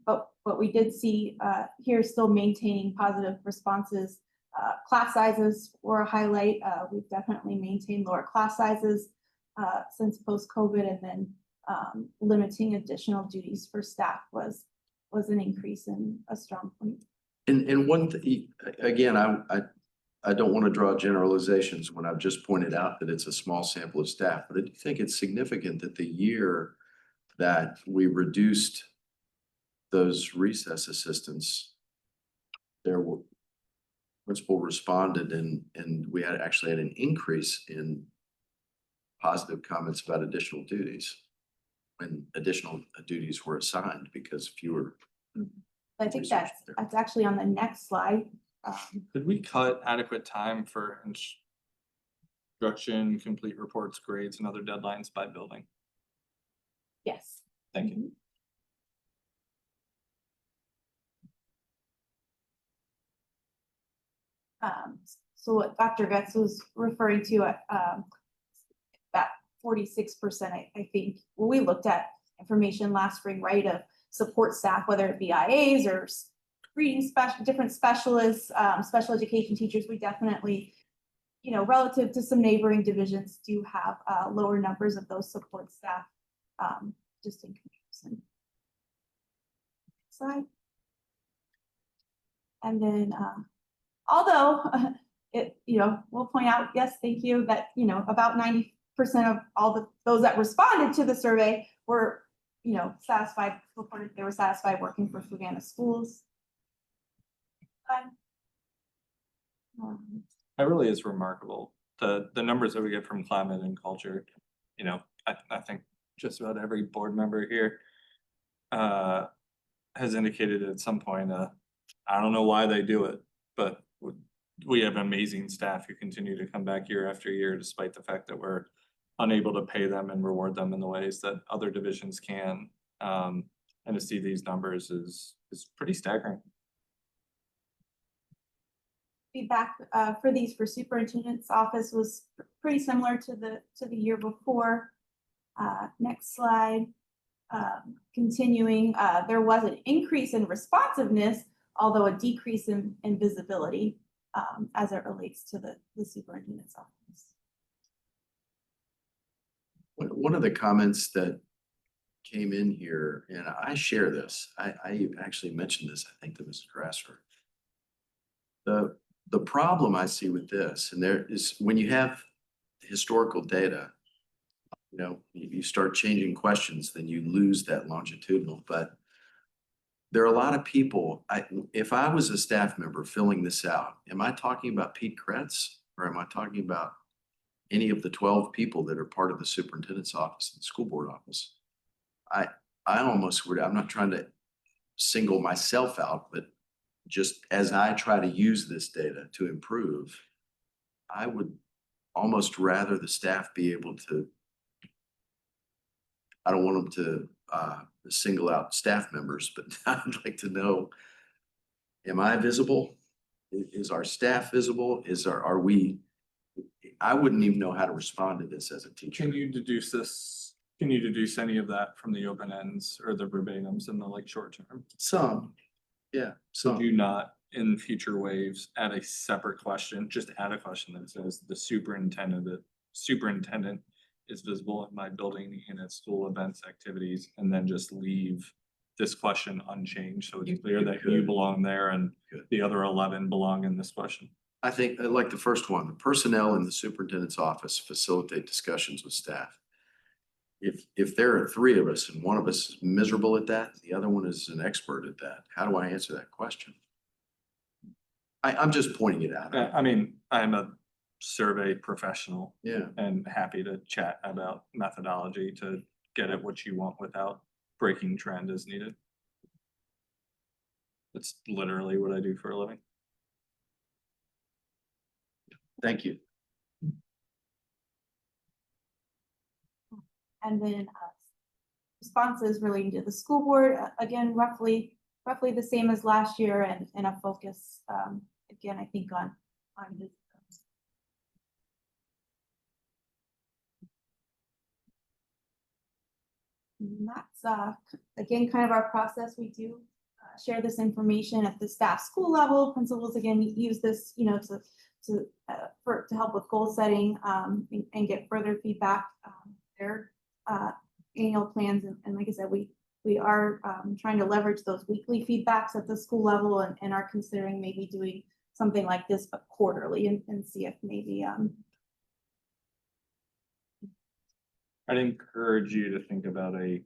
but we did see here still maintaining positive responses. Class sizes were a highlight. We've definitely maintained lower class sizes since post-COVID, and then limiting additional duties for staff was an increase in a strong point. And one thing, again, I don't want to draw generalizations when I've just pointed out that it's a small sample of staff, but I do think it's significant that the year that we reduced those recess assistants, there were principal responded and we actually had an increase in positive comments about additional duties when additional duties were assigned because fewer. I think that's actually on the next slide. Could we cut adequate time for instruction, complete reports, grades, and other deadlines by building? Yes. Thank you. So what Dr. Getz was referring to, that 46%, I think, when we looked at information last spring, right, of support staff, whether it be IAs or reading different specialists, special education teachers, we definitely, relative to some neighboring divisions, do have lower numbers of those support staff, just in comparison. Slide. And then, although we'll point out, yes, thank you, that, about 90% of all those that responded to the survey were, satisfied, reported they were satisfied working for Fluvanna schools. That really is remarkable. The numbers that we get from climate and culture, I think just about every board member here has indicated at some point, I don't know why they do it, but we have amazing staff who continue to come back year after year, despite the fact that we're unable to pay them and reward them in the ways that other divisions can. And to see these numbers is pretty staggering. Feedback for these for superintendent's office was pretty similar to the year before. Next slide. Continuing, there was an increase in responsiveness, although a decrease in visibility as it relates to the superintendent's office. One of the comments that came in here, and I share this, I actually mentioned this, I think, to Mrs. Grasser. The problem I see with this, and there is, when you have historical data, you know, you start changing questions, then you lose that longitudinal, but there are a lot of people, if I was a staff member filling this out, am I talking about Pete Kretz? Or am I talking about any of the 12 people that are part of the superintendent's office and the school board office? I almost would, I'm not trying to single myself out, but just as I try to use this data to improve, I would almost rather the staff be able to, I don't want them to single out staff members, but I'd like to know, am I visible? Is our staff visible? Are we, I wouldn't even know how to respond to this as a teacher. Can you deduce this? Can you deduce any of that from the open ends or the verbatims in the like short term? Some, yeah, So some. do you not in future waves add a separate question, just add a question that says the superintendent is visible in my building and at school events, activities, and then just leave this question unchanged, so it's clear that you could. belong there and Could. the other 11 belong in this question. I think, like the first one, the personnel in the superintendent's office facilitate discussions with staff. If there are 3 of us and one of us is miserable at that, the other one is an expert at that, how do I answer that question? I'm just pointing it out. I mean, I'm a survey professional Yeah, and happy to chat about methodology to get at what you want without breaking trend as needed. That's literally what I do for a living. thank you. And then responses relating to the school board, again, roughly the same as last year, and a focus, again, I think on his. And that's, again, kind of our process. We do share this information at the staff school level. Principals, again, use this, you know, to help with goal setting, and get further feedback. Their annual plans, and like I said, we are trying to leverage those weekly feedbacks at the school level, and are considering maybe doing something like this but quarterly, and see if maybe I'd encourage you to think about a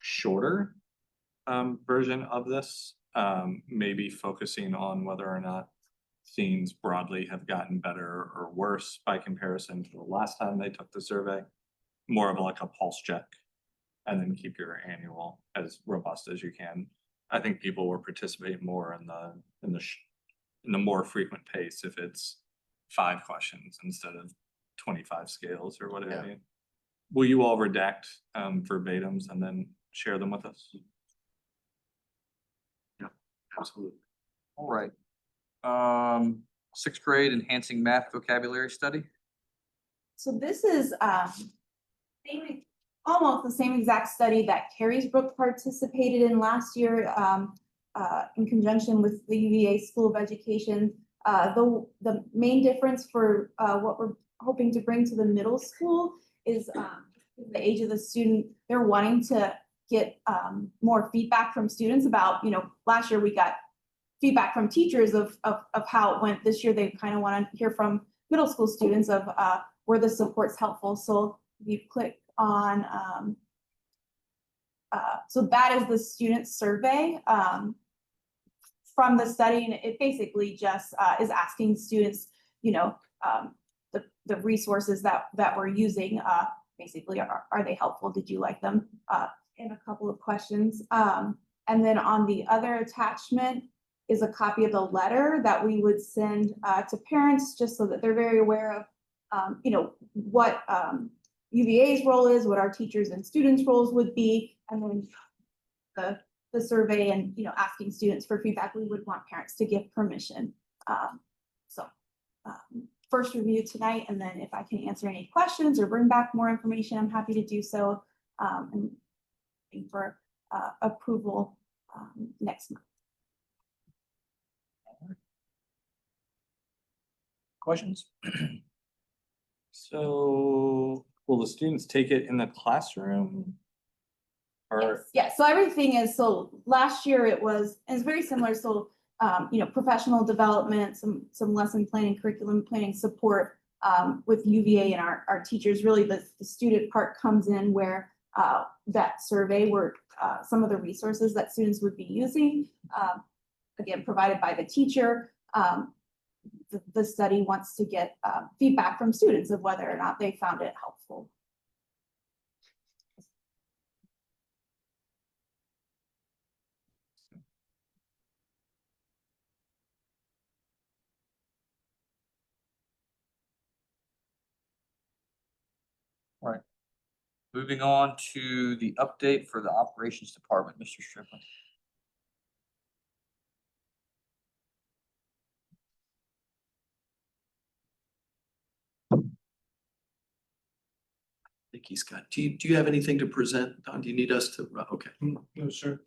shorter version of this, maybe focusing on whether or not things broadly have gotten better or worse by comparison to the last time they took the survey. More of like a pulse check, and then keep your annual as robust as you can. I think people will participate more in the more frequent pace if it's 5 questions instead of 25 scales or whatever. Yeah. Will you all redact verbatims and then share them with us? Absolutely. All right. 6th grade enhancing math vocabulary study. so this is almost the same exact study that Carriesbrook participated in last year, in conjunction with the UVA School of Education. The main difference for what we're hoping to bring to the middle school is the age of the student. They're wanting to get more feedback from students about, you know, last year we got feedback from teachers of how it went. This year they kind of want to hear from middle school students of where the support's helpful. So you click on, so that is the student survey from the study, and it basically just is asking students, you know, the resources that we're using, basically, are they helpful? Did you like them? And a couple of questions. And then on the other attachment is a copy of the letter that we would send to parents, just so that they're very aware of, you know, what UVA's role is, what our teachers and students' roles would be, and then the survey and, you know, asking students for feedback. We would want parents to give permission. First review tonight, and then if I can answer any questions or bring back more information, I'm happy to do so. And for approval next month. Questions? So will the students take it in the classroom? Or Yes, yeah, so everything is, so last year it's very similar. So professional development, some lesson planning, curriculum planning support with UVA and our teachers. Really, the student part comes in where that survey where some of the resources that students would be using, again, provided by the teacher. The study wants to get feedback from students of whether or not they found it helpful. Right. Moving on to the update for the operations department, Mr. Strickland. I think he's got, do you have anything to present, Don? Do you need us to, okay. No, sir.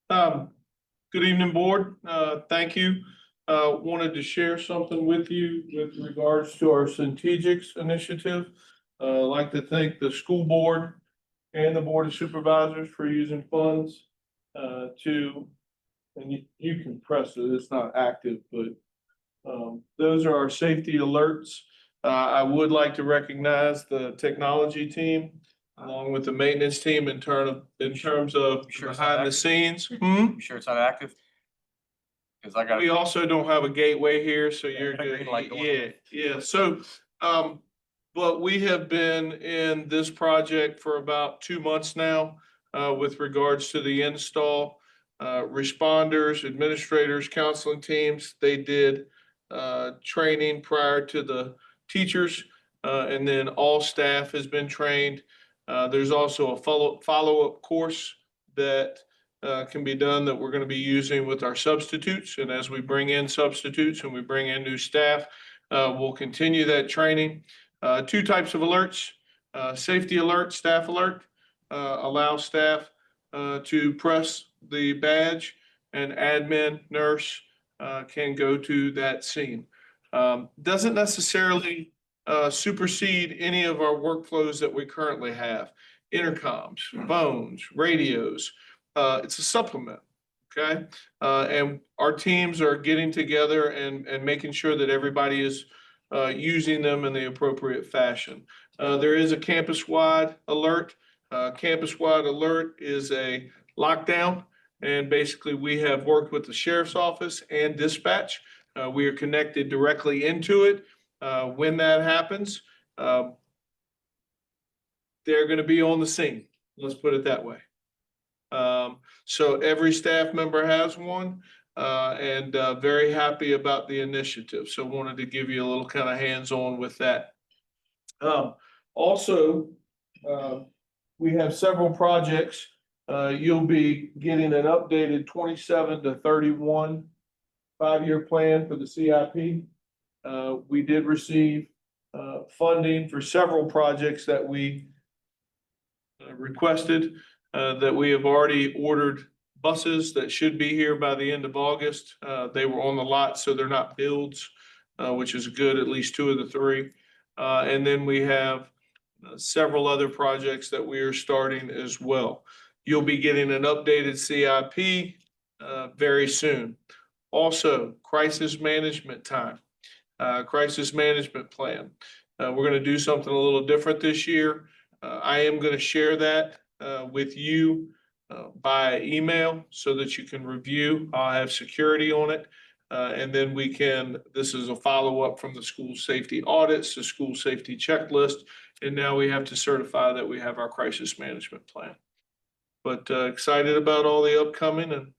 Good evening, board. Thank you. Wanted to share something with you with regards to our Strategics initiative. I'd like to thank the school board and the board of supervisors for using funds and you can press it, it's not active, but those are our safety alerts. I would like to recognize the technology team along with the maintenance team in terms of Sure it's not behind the active? scenes. You sure it's not active? Cause I got. We also don't have a gateway here, so Yeah, you're got a good. green light going Yeah, yeah. So, but we have been in this project for about 2 months now, with regards to the install. Responders, administrators, counseling teams, they did, training prior to the teachers. And then all staff has been trained. There's also a follow-up course that can be done that we're going to be using with our substitutes. And as we bring in substitutes and we bring in new staff, we'll continue that training. 2 types of alerts, safety alert, staff alert, allow staff to press the badge and admin nurse can go to that scene. Doesn't necessarily supersede any of our workflows that we currently have. Intercoms, phones, radios. It's a supplement, okay? And our teams are getting together and making sure that everybody is using them in the appropriate fashion. There is a campus-wide alert. Campus-wide alert is a lockdown, and basically we have worked with the sheriff's office and dispatch. We are connected directly into it. When that happens, they're going to be on the scene. Let's put it that way. So every staff member has one, and very happy about the initiative. So wanted to give you a little kind of hands-on with that. Also, we have several projects. You'll be getting an updated 27 to 31 5-year plan for the CIP. We did receive funding for several projects that we requested. That we have already ordered buses that should be here by the end of August. They were on the lot, so they're not builds, which is good, at least 2 of the 3. And then we have several other projects that we are starting as well. You'll be getting an updated CIP very soon. Also, crisis management time, crisis management plan. We're going to do something a little different this year. I am going to share that with you by email so that you can review. I'll have security on it. And then we can, this is a follow-up from the school safety audits, the school safety checklist. And now we have to certify that we have our crisis management plan. But excited about all the upcoming and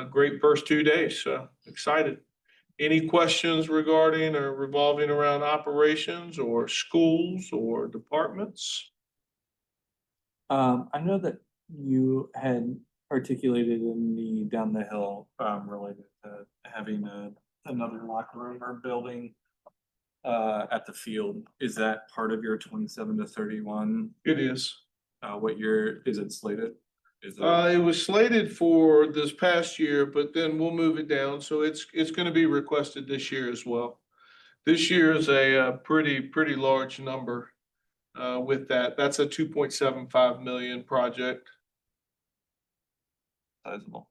great first 2 days. So excited. Any questions regarding or revolving around operations or schools or departments? I know that you had articulated in the down the hill related to having another locker room or building at the field. Is that part of your 27 to 31? It is. What year is it slated? Is It was slated for this past year, but then we'll move it down. So it's going to be requested this year as well. This year is a pretty large number with that. That's a 2.75 million project. sizable?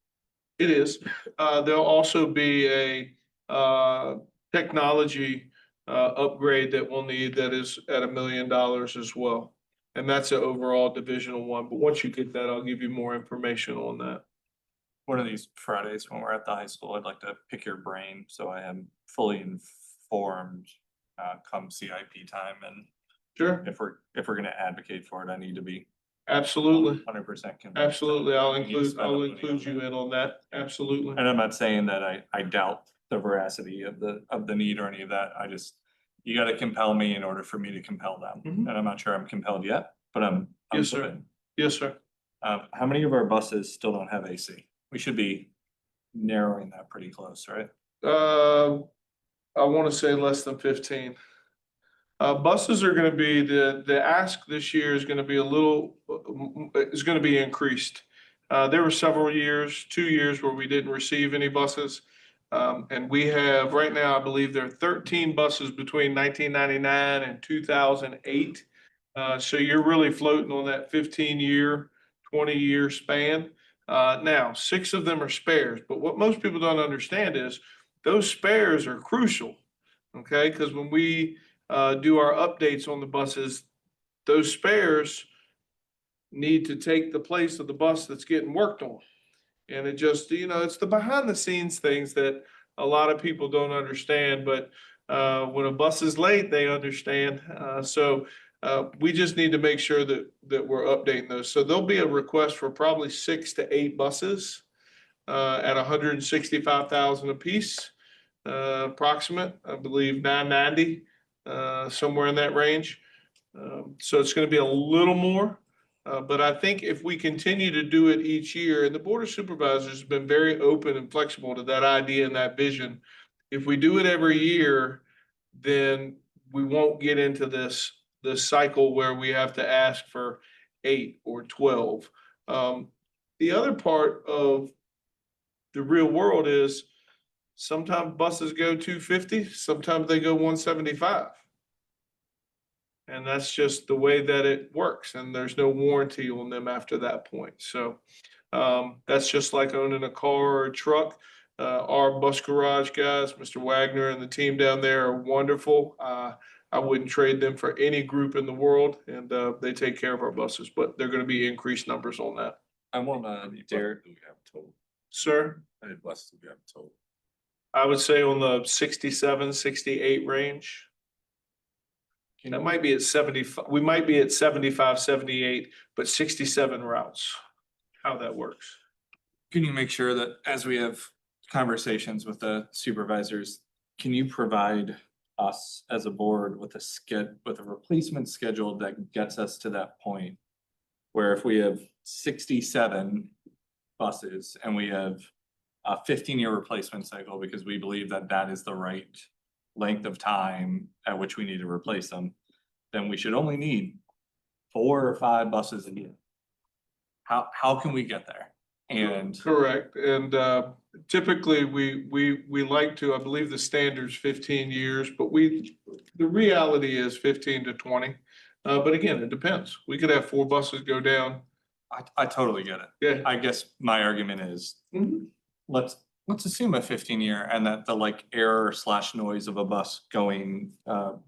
It is. There'll also be a technology upgrade that we'll need that is at $1 million as well. And that's an overall divisional one, but once you get that, I'll give you more information on that. One of these Fridays when we're at the high school, I'd like to pick your brain, so I am fully informed, come CIP time, and Sure, if we're gonna advocate for it, I need to be absolutely, 100% convinced. absolutely. I'll We need to include, spend the I'll money on include you that. in on that. Absolutely. And I'm not saying that I doubt the veracity of the need or any of that. I just, you gotta compel me in order for me to compel them. Mhm. And I'm not sure I'm compelled yet, but I'm Yes, sir. hoping. Yes, sir. How many of our buses still don't have AC? We should be narrowing that pretty close, right? I want to say less than 15. Buses are gonna be, the ask this year is gonna be a little, is gonna be increased. There were several years, 2 years where we didn't receive any buses. And we have, right now, I believe there are 13 buses between 1999 and 2008. So you're really floating on that 15-year, 20-year span. Now, 6 of them are spares, but what most people don't understand is those spares are crucial. Okay, because when we do our updates on the buses, those spares need to take the place of the bus that's getting worked on. And it just, it's the behind the scenes things that a lot of people don't understand, but when a bus is late, they understand. So we just need to make sure that we're updating those. So there'll be a request for probably 6 to 8 buses at 165,000 apiece, approximate, I believe 990, somewhere in that range. So it's going to be a little more. But I think if we continue to do it each year, and the Board of Supervisors has been very open and flexible to that idea and that vision. If we do it every year, then we won't get into this cycle where we have to ask for 8 or 12. The other part of the real world is sometimes buses go 250, sometimes they go 175. And that's just the way that it works, and there's no warranty on them after that point. So that's just like owning a car or a truck. Our bus garage guys, Mr. Wagner and the team down there are wonderful. I wouldn't trade them for any group in the world, and they take care of our buses, but they're gonna be increased numbers on that. I want Derek. Do we have total? Sir, How many buses do we have total? I would say on the 67, 68 range. That might be at 75, we might be at 75, 78, but 67 routes, how that works. Can you make sure that as we have conversations with the supervisors, can you provide us as a board with with a replacement schedule that gets us to that point? Where if we have 67 buses and we have a 15-year replacement cycle, because we believe that that is the right length of time at which we need to replace them, then we should only need 4 or 5 buses a year. How can we get there? And Correct, and typically we like to, I believe the standard's 15 years, but the reality is 15 to 20. But again, it depends. We could have 4 buses go down. I totally get it. Yeah. I guess my argument is, Mhm. let's assume a 15-year and that the like error / noise of a bus going,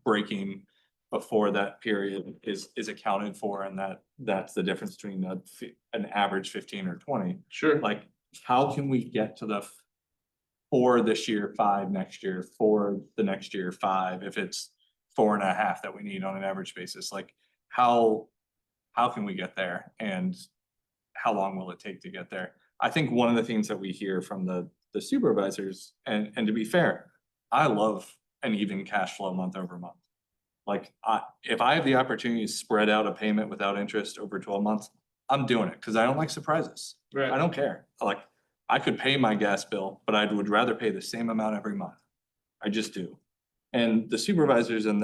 breaking before that period is accounted for, and that's the difference between an average 15 or 20. Sure. Like, how can we get to the 4 this year, 5 next year, 4 the next year, 5, if it's 4.5 that we need on an average basis? Like, how can we get there, and how long will it take to get there? I think one of the things that we hear from the supervisors, and to be fair, I love an even cash flow month over month. Like, if I have the opportunity to spread out a payment without interest over 12 months, I'm doing it, because I don't like surprises. Right. I don't care. Like, I could pay my gas bill, but I would rather pay the same amount every month. I just do. And the supervisors and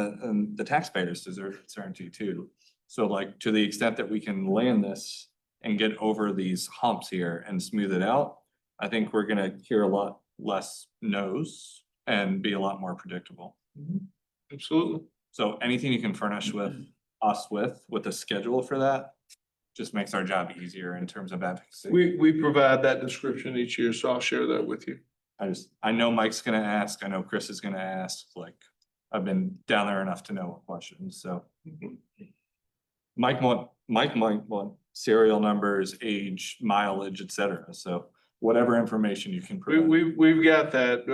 the taxpayers deserve certainty too. So like, to the extent that we can land this and get over these humps here and smooth it out, I think we're gonna hear a lot less no's and be a lot more predictable. Absolutely. So anything you can furnish with us with a schedule for that, just makes our job easier in terms of advocacy. We provide that description each year, so I'll share that with you. I know Mike's gonna ask, I know Chris is gonna ask, like, I've been down there enough to know what questions, so. Mike might want serial numbers, age, mileage, et cetera, so whatever information you can provide. We've got that.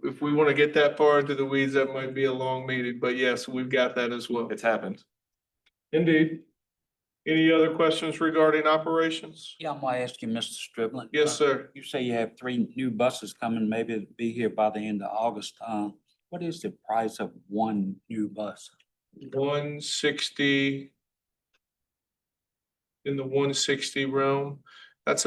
If we want to get that far into the weeds, that might be a long meeting, but yes, we've got that as well. It's happened. Indeed. Any other questions regarding operations? Yeah, I'm gonna ask you, Mr. Striblin. Yes, sir. You say you have 3 new buses coming, maybe it'll be here by the end of August. What is the price of one new bus? 160. In the 160 realm. That's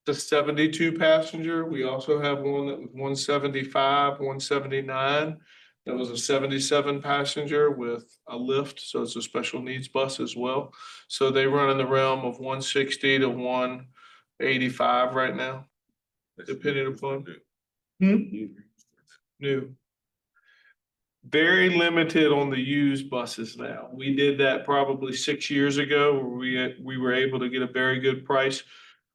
the 72 passenger. We also have one that was 175, 179. That was a 77 passenger with a lift, so it's a special needs bus as well. So they run in the realm of 160 to 185 right now, depending upon. New. Very limited on the used buses now. We did that probably 6 years ago where we were able to get a very good price.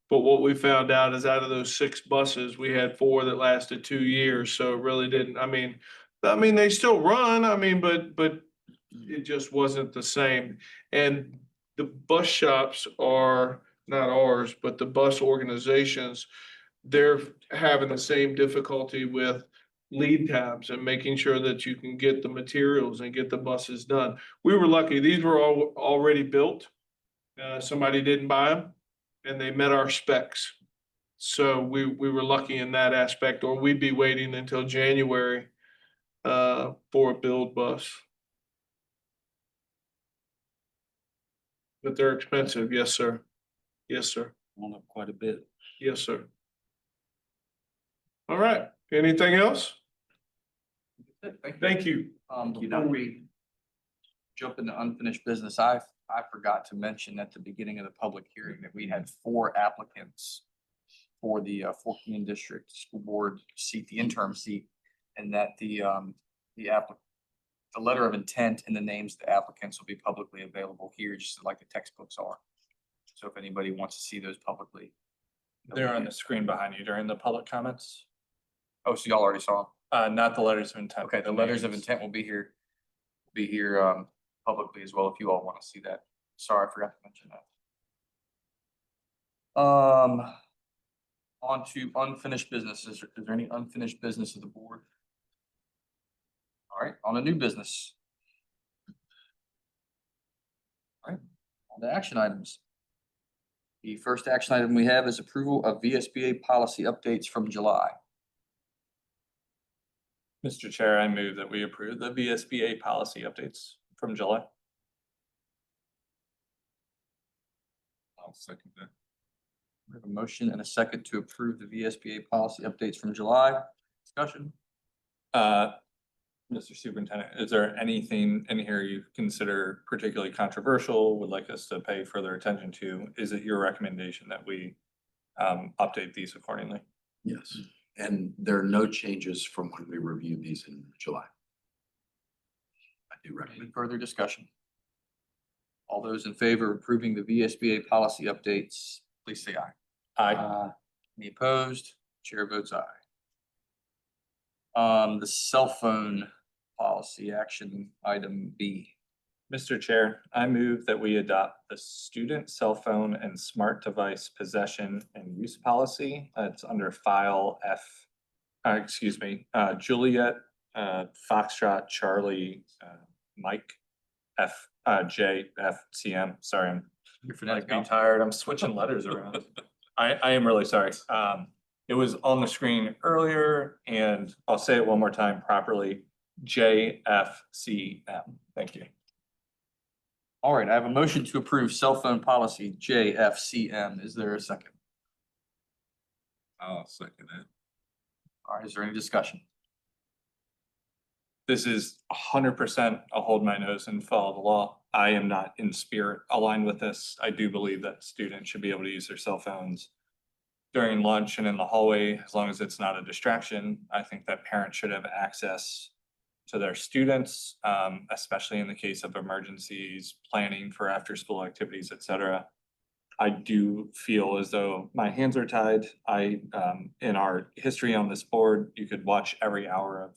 But what we found out is out of those 6 buses, we had 4 that lasted 2 years. So it really didn't, I mean, they still run, but it just wasn't the same. And the bus shops are not ours, but the bus organizations, they're having the same difficulty with lead times and making sure that you can get the materials and get the buses done. We were lucky. These were all already built. Somebody didn't buy them and they met our specs. So we were lucky in that aspect, or we'd be waiting until January for a build bus. But they're expensive. Yes, sir. Yes, sir. Went up quite a bit. Yes, sir. All right. Anything else? Thank you. Before we jump into unfinished business, I forgot to mention at the beginning of the public hearing that we had 4 applicants for the Fort Union District School Board seat, the interim seat, and that the letter of intent and the names of the applicants will be publicly available here, just like the textbooks are. So if anybody wants to see those publicly. They're on the screen behind you during the public comments. Oh, so y'all already saw them? Not the letters of intent. Okay, the letters of intent will be here publicly as well, if you all want to see that. Sorry, I forgot to mention that. On to unfinished business. Is there any unfinished business of the board? All right, on to new business. All right, on to action items. The first action item we have is approval of VSBA policy updates from July. Mr. Chair, I move that we approve the VSBA policy updates from July. I'll second that. We have a motion and a second to approve the VSBA policy updates from July. Discussion? Mr. Superintendent, is there anything in here you consider particularly controversial, would like us to pay further attention to? Is it your recommendation that we update these accordingly? Yes, and there are no changes from when we reviewed these in July. I do Any recommend. further discussion? All those in favor of approving the VSBA policy updates, please say aye. Aye. Any opposed? Chair votes aye. The cell phone policy action item B. Mr. Chair, I move that we adopt the student cell phone and smart device possession and use policy. It's under file F, Juliet, Foxtrot, Charlie, Mike, JFCM. Sorry, I'm You're might be tired. I'm switching letters around. I am really sorry. It was on the screen earlier and I'll say it one more time properly. JFCM. Thank you. All right, I have a motion to approve cell phone policy JFCM. Is there a second? I'll second that. All right, is there any discussion? This is 100% I'll hold my nose and follow the law. I am not in spirit aligned with this. I do believe that students should be able to use their cell phones during lunch and in the hallway, as long as it's not a distraction. I think that parents should have access to their students, especially in the case of emergencies, planning for after-school activities, et cetera. I do feel as though my hands are tied. In our history on this board, you could watch every hour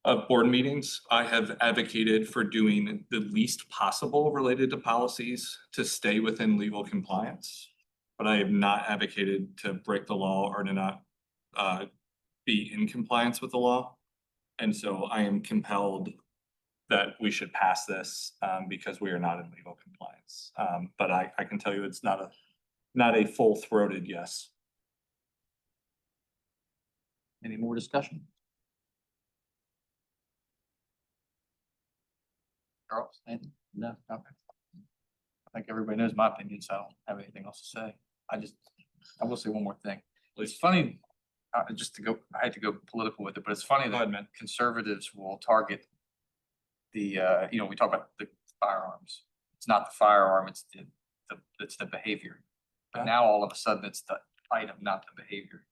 of board meetings. I have advocated for doing the least possible related to policies to stay within legal compliance. But I have not advocated to break the law or to not be in compliance with the law. And so I am compelled that we should pass this because we are not in legal compliance. But I can tell you it's not a full-throated yes. Any more discussion? Charles, anything? No, okay. I think everybody knows my opinion, so I don't have anything else to say. I will say one more thing. It's funny, I had to go political with it, but it's funny that conservatives will target the, we talk about the firearms. It's not the firearm, it's the behavior. But now all of a sudden it's the item, not the behavior.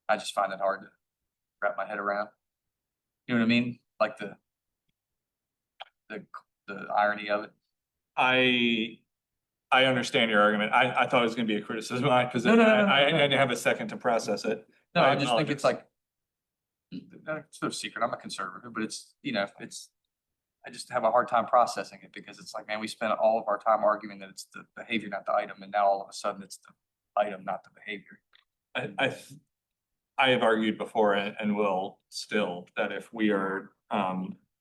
I just find it hard to wrap my head around. You know what I mean? Like the irony of it. I understand your argument. I thought it was gonna be a criticism of my position. no, I no. didn't have a second to process it. No, I I just think it's apologize. like, it's no secret, I'm a conservative, but I just have a hard time processing it because it's like, man, we spent all of our time arguing that it's the behavior, not the item, and now all of a sudden it's the item, not the behavior. I have argued before and will still that if we are,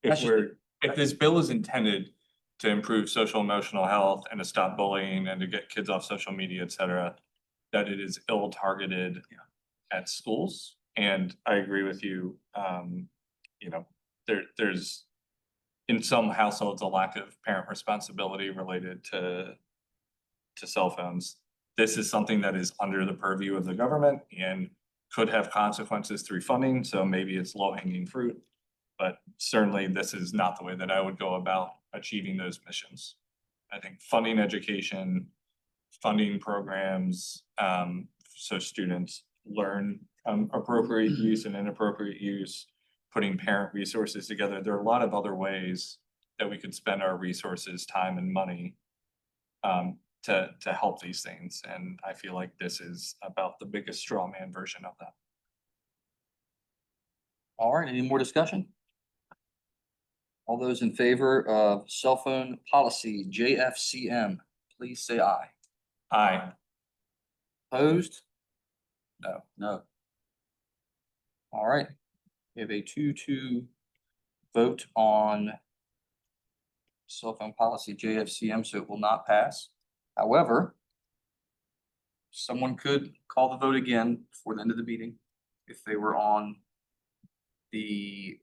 That's just- if this bill is intended to improve social emotional health and to stop bullying and to get kids off social media, et cetera, that it is ill targeted at schools. And I agree with you, there's in some households, a lack of parent responsibility related to cell phones. This is something that is under the purview of the government and could have consequences through funding, so maybe it's low-hanging fruit. But certainly this is not the way that I would go about achieving those missions. I think funding education, funding programs, so students learn appropriate use and inappropriate use, putting parent resources together. There are a lot of other ways that we could spend our resources, time and money to help these things. And I feel like this is about the biggest straw man version of that. All right, any more discussion? All those in favor of cell phone policy JFCM, please say aye. Aye. Opposed? No. No, All right. We have a 2-2 vote on cell phone policy JFCM, so it will not pass. However, someone could call the vote again before the end of the meeting if they were on they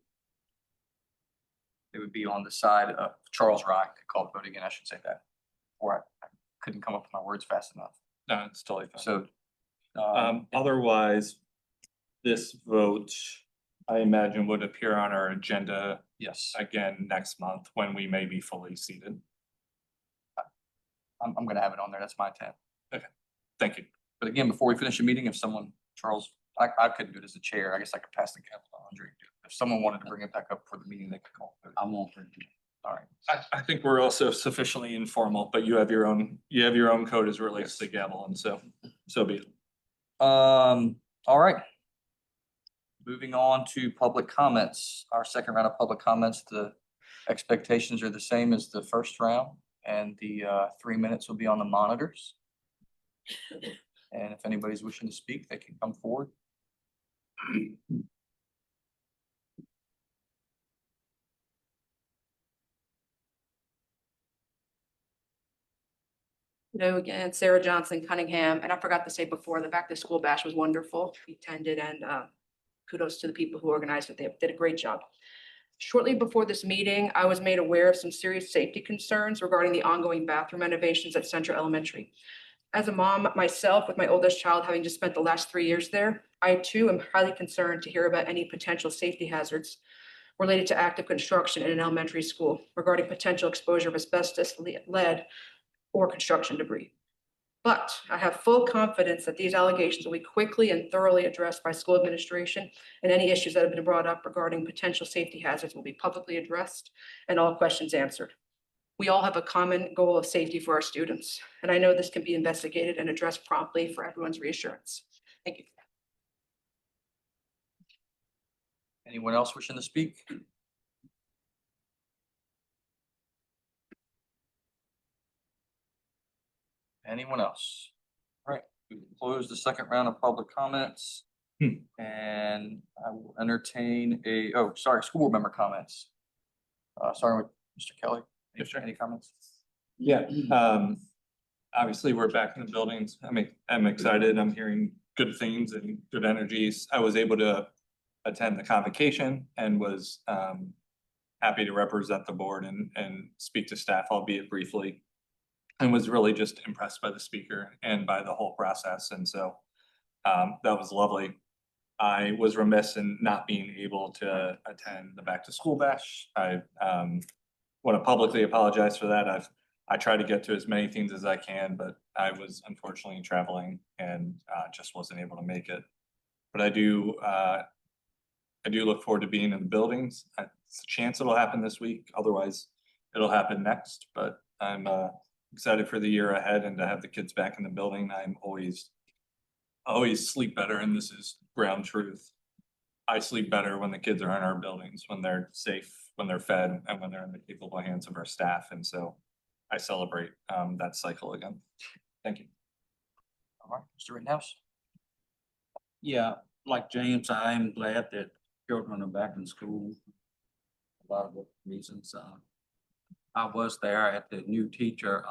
would be on the side of Charles Rye could call the vote again, I should say that. Or I couldn't come up with my words fast enough. No, it's totally fine. So Otherwise, this vote, I imagine, would appear on our agenda yes, again next month when we may be fully seated. I'm gonna have it on there. That's my intent. Thank you. But again, before we finish the meeting, if someone, Charles, I couldn't do it as a chair. I guess I could pass the gavel to Andre. If someone wanted to bring it back up for the meeting, they could call. it. I won't. All right. I think we're also sufficiently informal, but you have your own code as it relates to gavel, and so be it. All right. Moving on to public comments. Our second round of public comments, the expectations are the same as the first round, and the 3 minutes will be on the monitors. And if anybody's wishing to speak, they can come forward. Hello again, Sarah Johnson Cunningham, and I forgot to say before, the back to school bash was wonderful. We attended, and kudos to the people who organized it. They did a great job. Shortly before this meeting, I was made aware of some serious safety concerns regarding the ongoing bathroom renovations at Central Elementary. As a mom myself, with my oldest child having just spent the last 3 years there, I too am highly concerned to hear about any potential safety hazards related to active construction in an elementary school regarding potential exposure of asbestos, lead, or construction debris. But I have full confidence that these allegations will be quickly and thoroughly addressed by school administration, and any issues that have been brought up regarding potential safety hazards will be publicly addressed and all questions answered. We all have a common goal of safety for our students, and I know this can be investigated and addressed promptly for everyone's reassurance. Thank you. Anyone else wishing to speak? Anyone else? All right, we can close the second round of public comments. And I will entertain school board member comments. Starting with Mr. Kelly. Yes, sir. Any comments? Yeah, obviously, we're back in the buildings. I'm excited. I'm hearing good things and good energies. I was able to attend the convocation and was happy to represent the board and speak to staff, albeit briefly. And was really just impressed by the speaker and by the whole process. And so that was lovely. I was remiss in not being able to attend the back to school bash. I want to publicly apologize for that. I try to get to as many things as I can, but I was unfortunately traveling and just wasn't able to make it. But I do look forward to being in the buildings. It's a chance it'll happen this week. Otherwise, it'll happen next. But I'm excited for the year ahead and to have the kids back in the building. I'm always sleep better, and this is ground truth. I sleep better when the kids are in our buildings, when they're safe, when they're fed, and when they're in the capable hands of our staff. And so I celebrate that cycle again. Thank you. All right, Mr. Rittenhouse. Yeah, like James, I am glad that children are back in school. A lot of the reasons, I was there at the new teacher,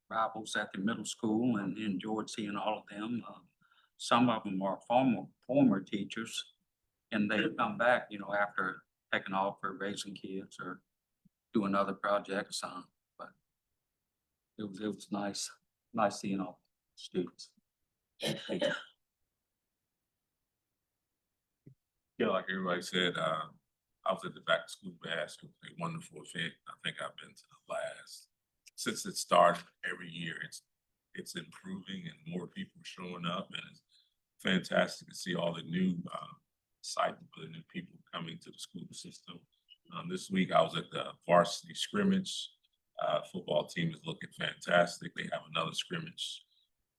arrivals at the middle school and enjoyed seeing all of them. Some of them are former teachers, and they come back, after taking off for raising kids or doing other projects. But it was nice seeing all the students. Thank you. Yeah, like everybody said, I was at the back to school bash. It was a wonderful event. I think I've been to the last, since it started every year, it's improving and more people are showing up, and it's fantastic to see all the new sight for the new people coming to the school system. This week I was at the varsity scrimmage. Football team is looking fantastic. They have another scrimmage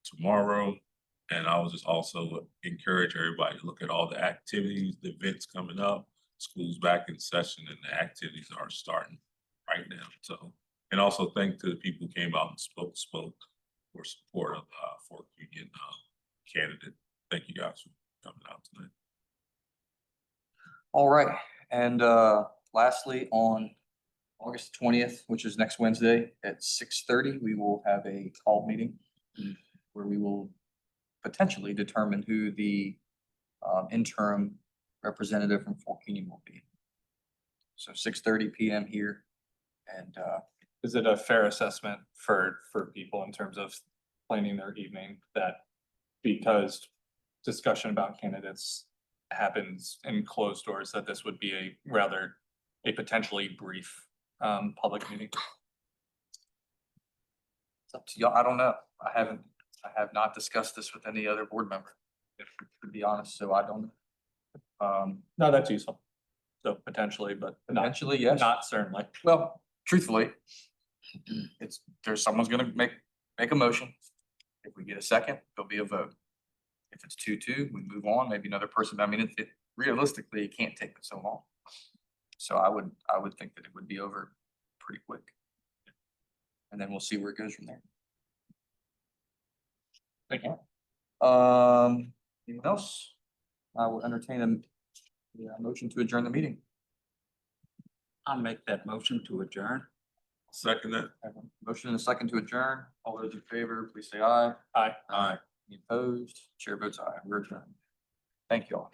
tomorrow. And I was just also encourage everybody to look at all the activities, the events coming up. School's back in session and the activities are starting right now. So, and also thank to the people who came out and spoke for support of Fork Union candidate. Thank you guys for coming out tonight. All right, and lastly, on August 20th, which is next Wednesday at 6:30, we will have a call meeting where we will potentially determine who the interim representative from Fork Union will be. So 6:30 PM here, and Is it a fair assessment for people in terms of planning their evening that because discussion about candidates happens in closed doors, that this would be a potentially brief public meeting? it's up to y'all. I don't know. I have not discussed this with any other board member, to be honest, so I don't know. No, that's useful. So potentially, but Potentially, yes. not certainly. Well, truthfully, someone's gonna make a motion. If we get a second, there'll be a vote. If it's 2-2, we move on, maybe another person. I mean, it realistically, it can't take so long. So I would think that it would be over pretty quick. And then we'll see where it goes from there. Thank you. Anyone else? I will entertain a motion to adjourn the meeting. I'll make that motion to adjourn. Second that. I have a motion and a second to adjourn. All those in favor, please say aye. Aye. Aye. Any opposed? Chair votes aye. We're adjourned. Thank you all.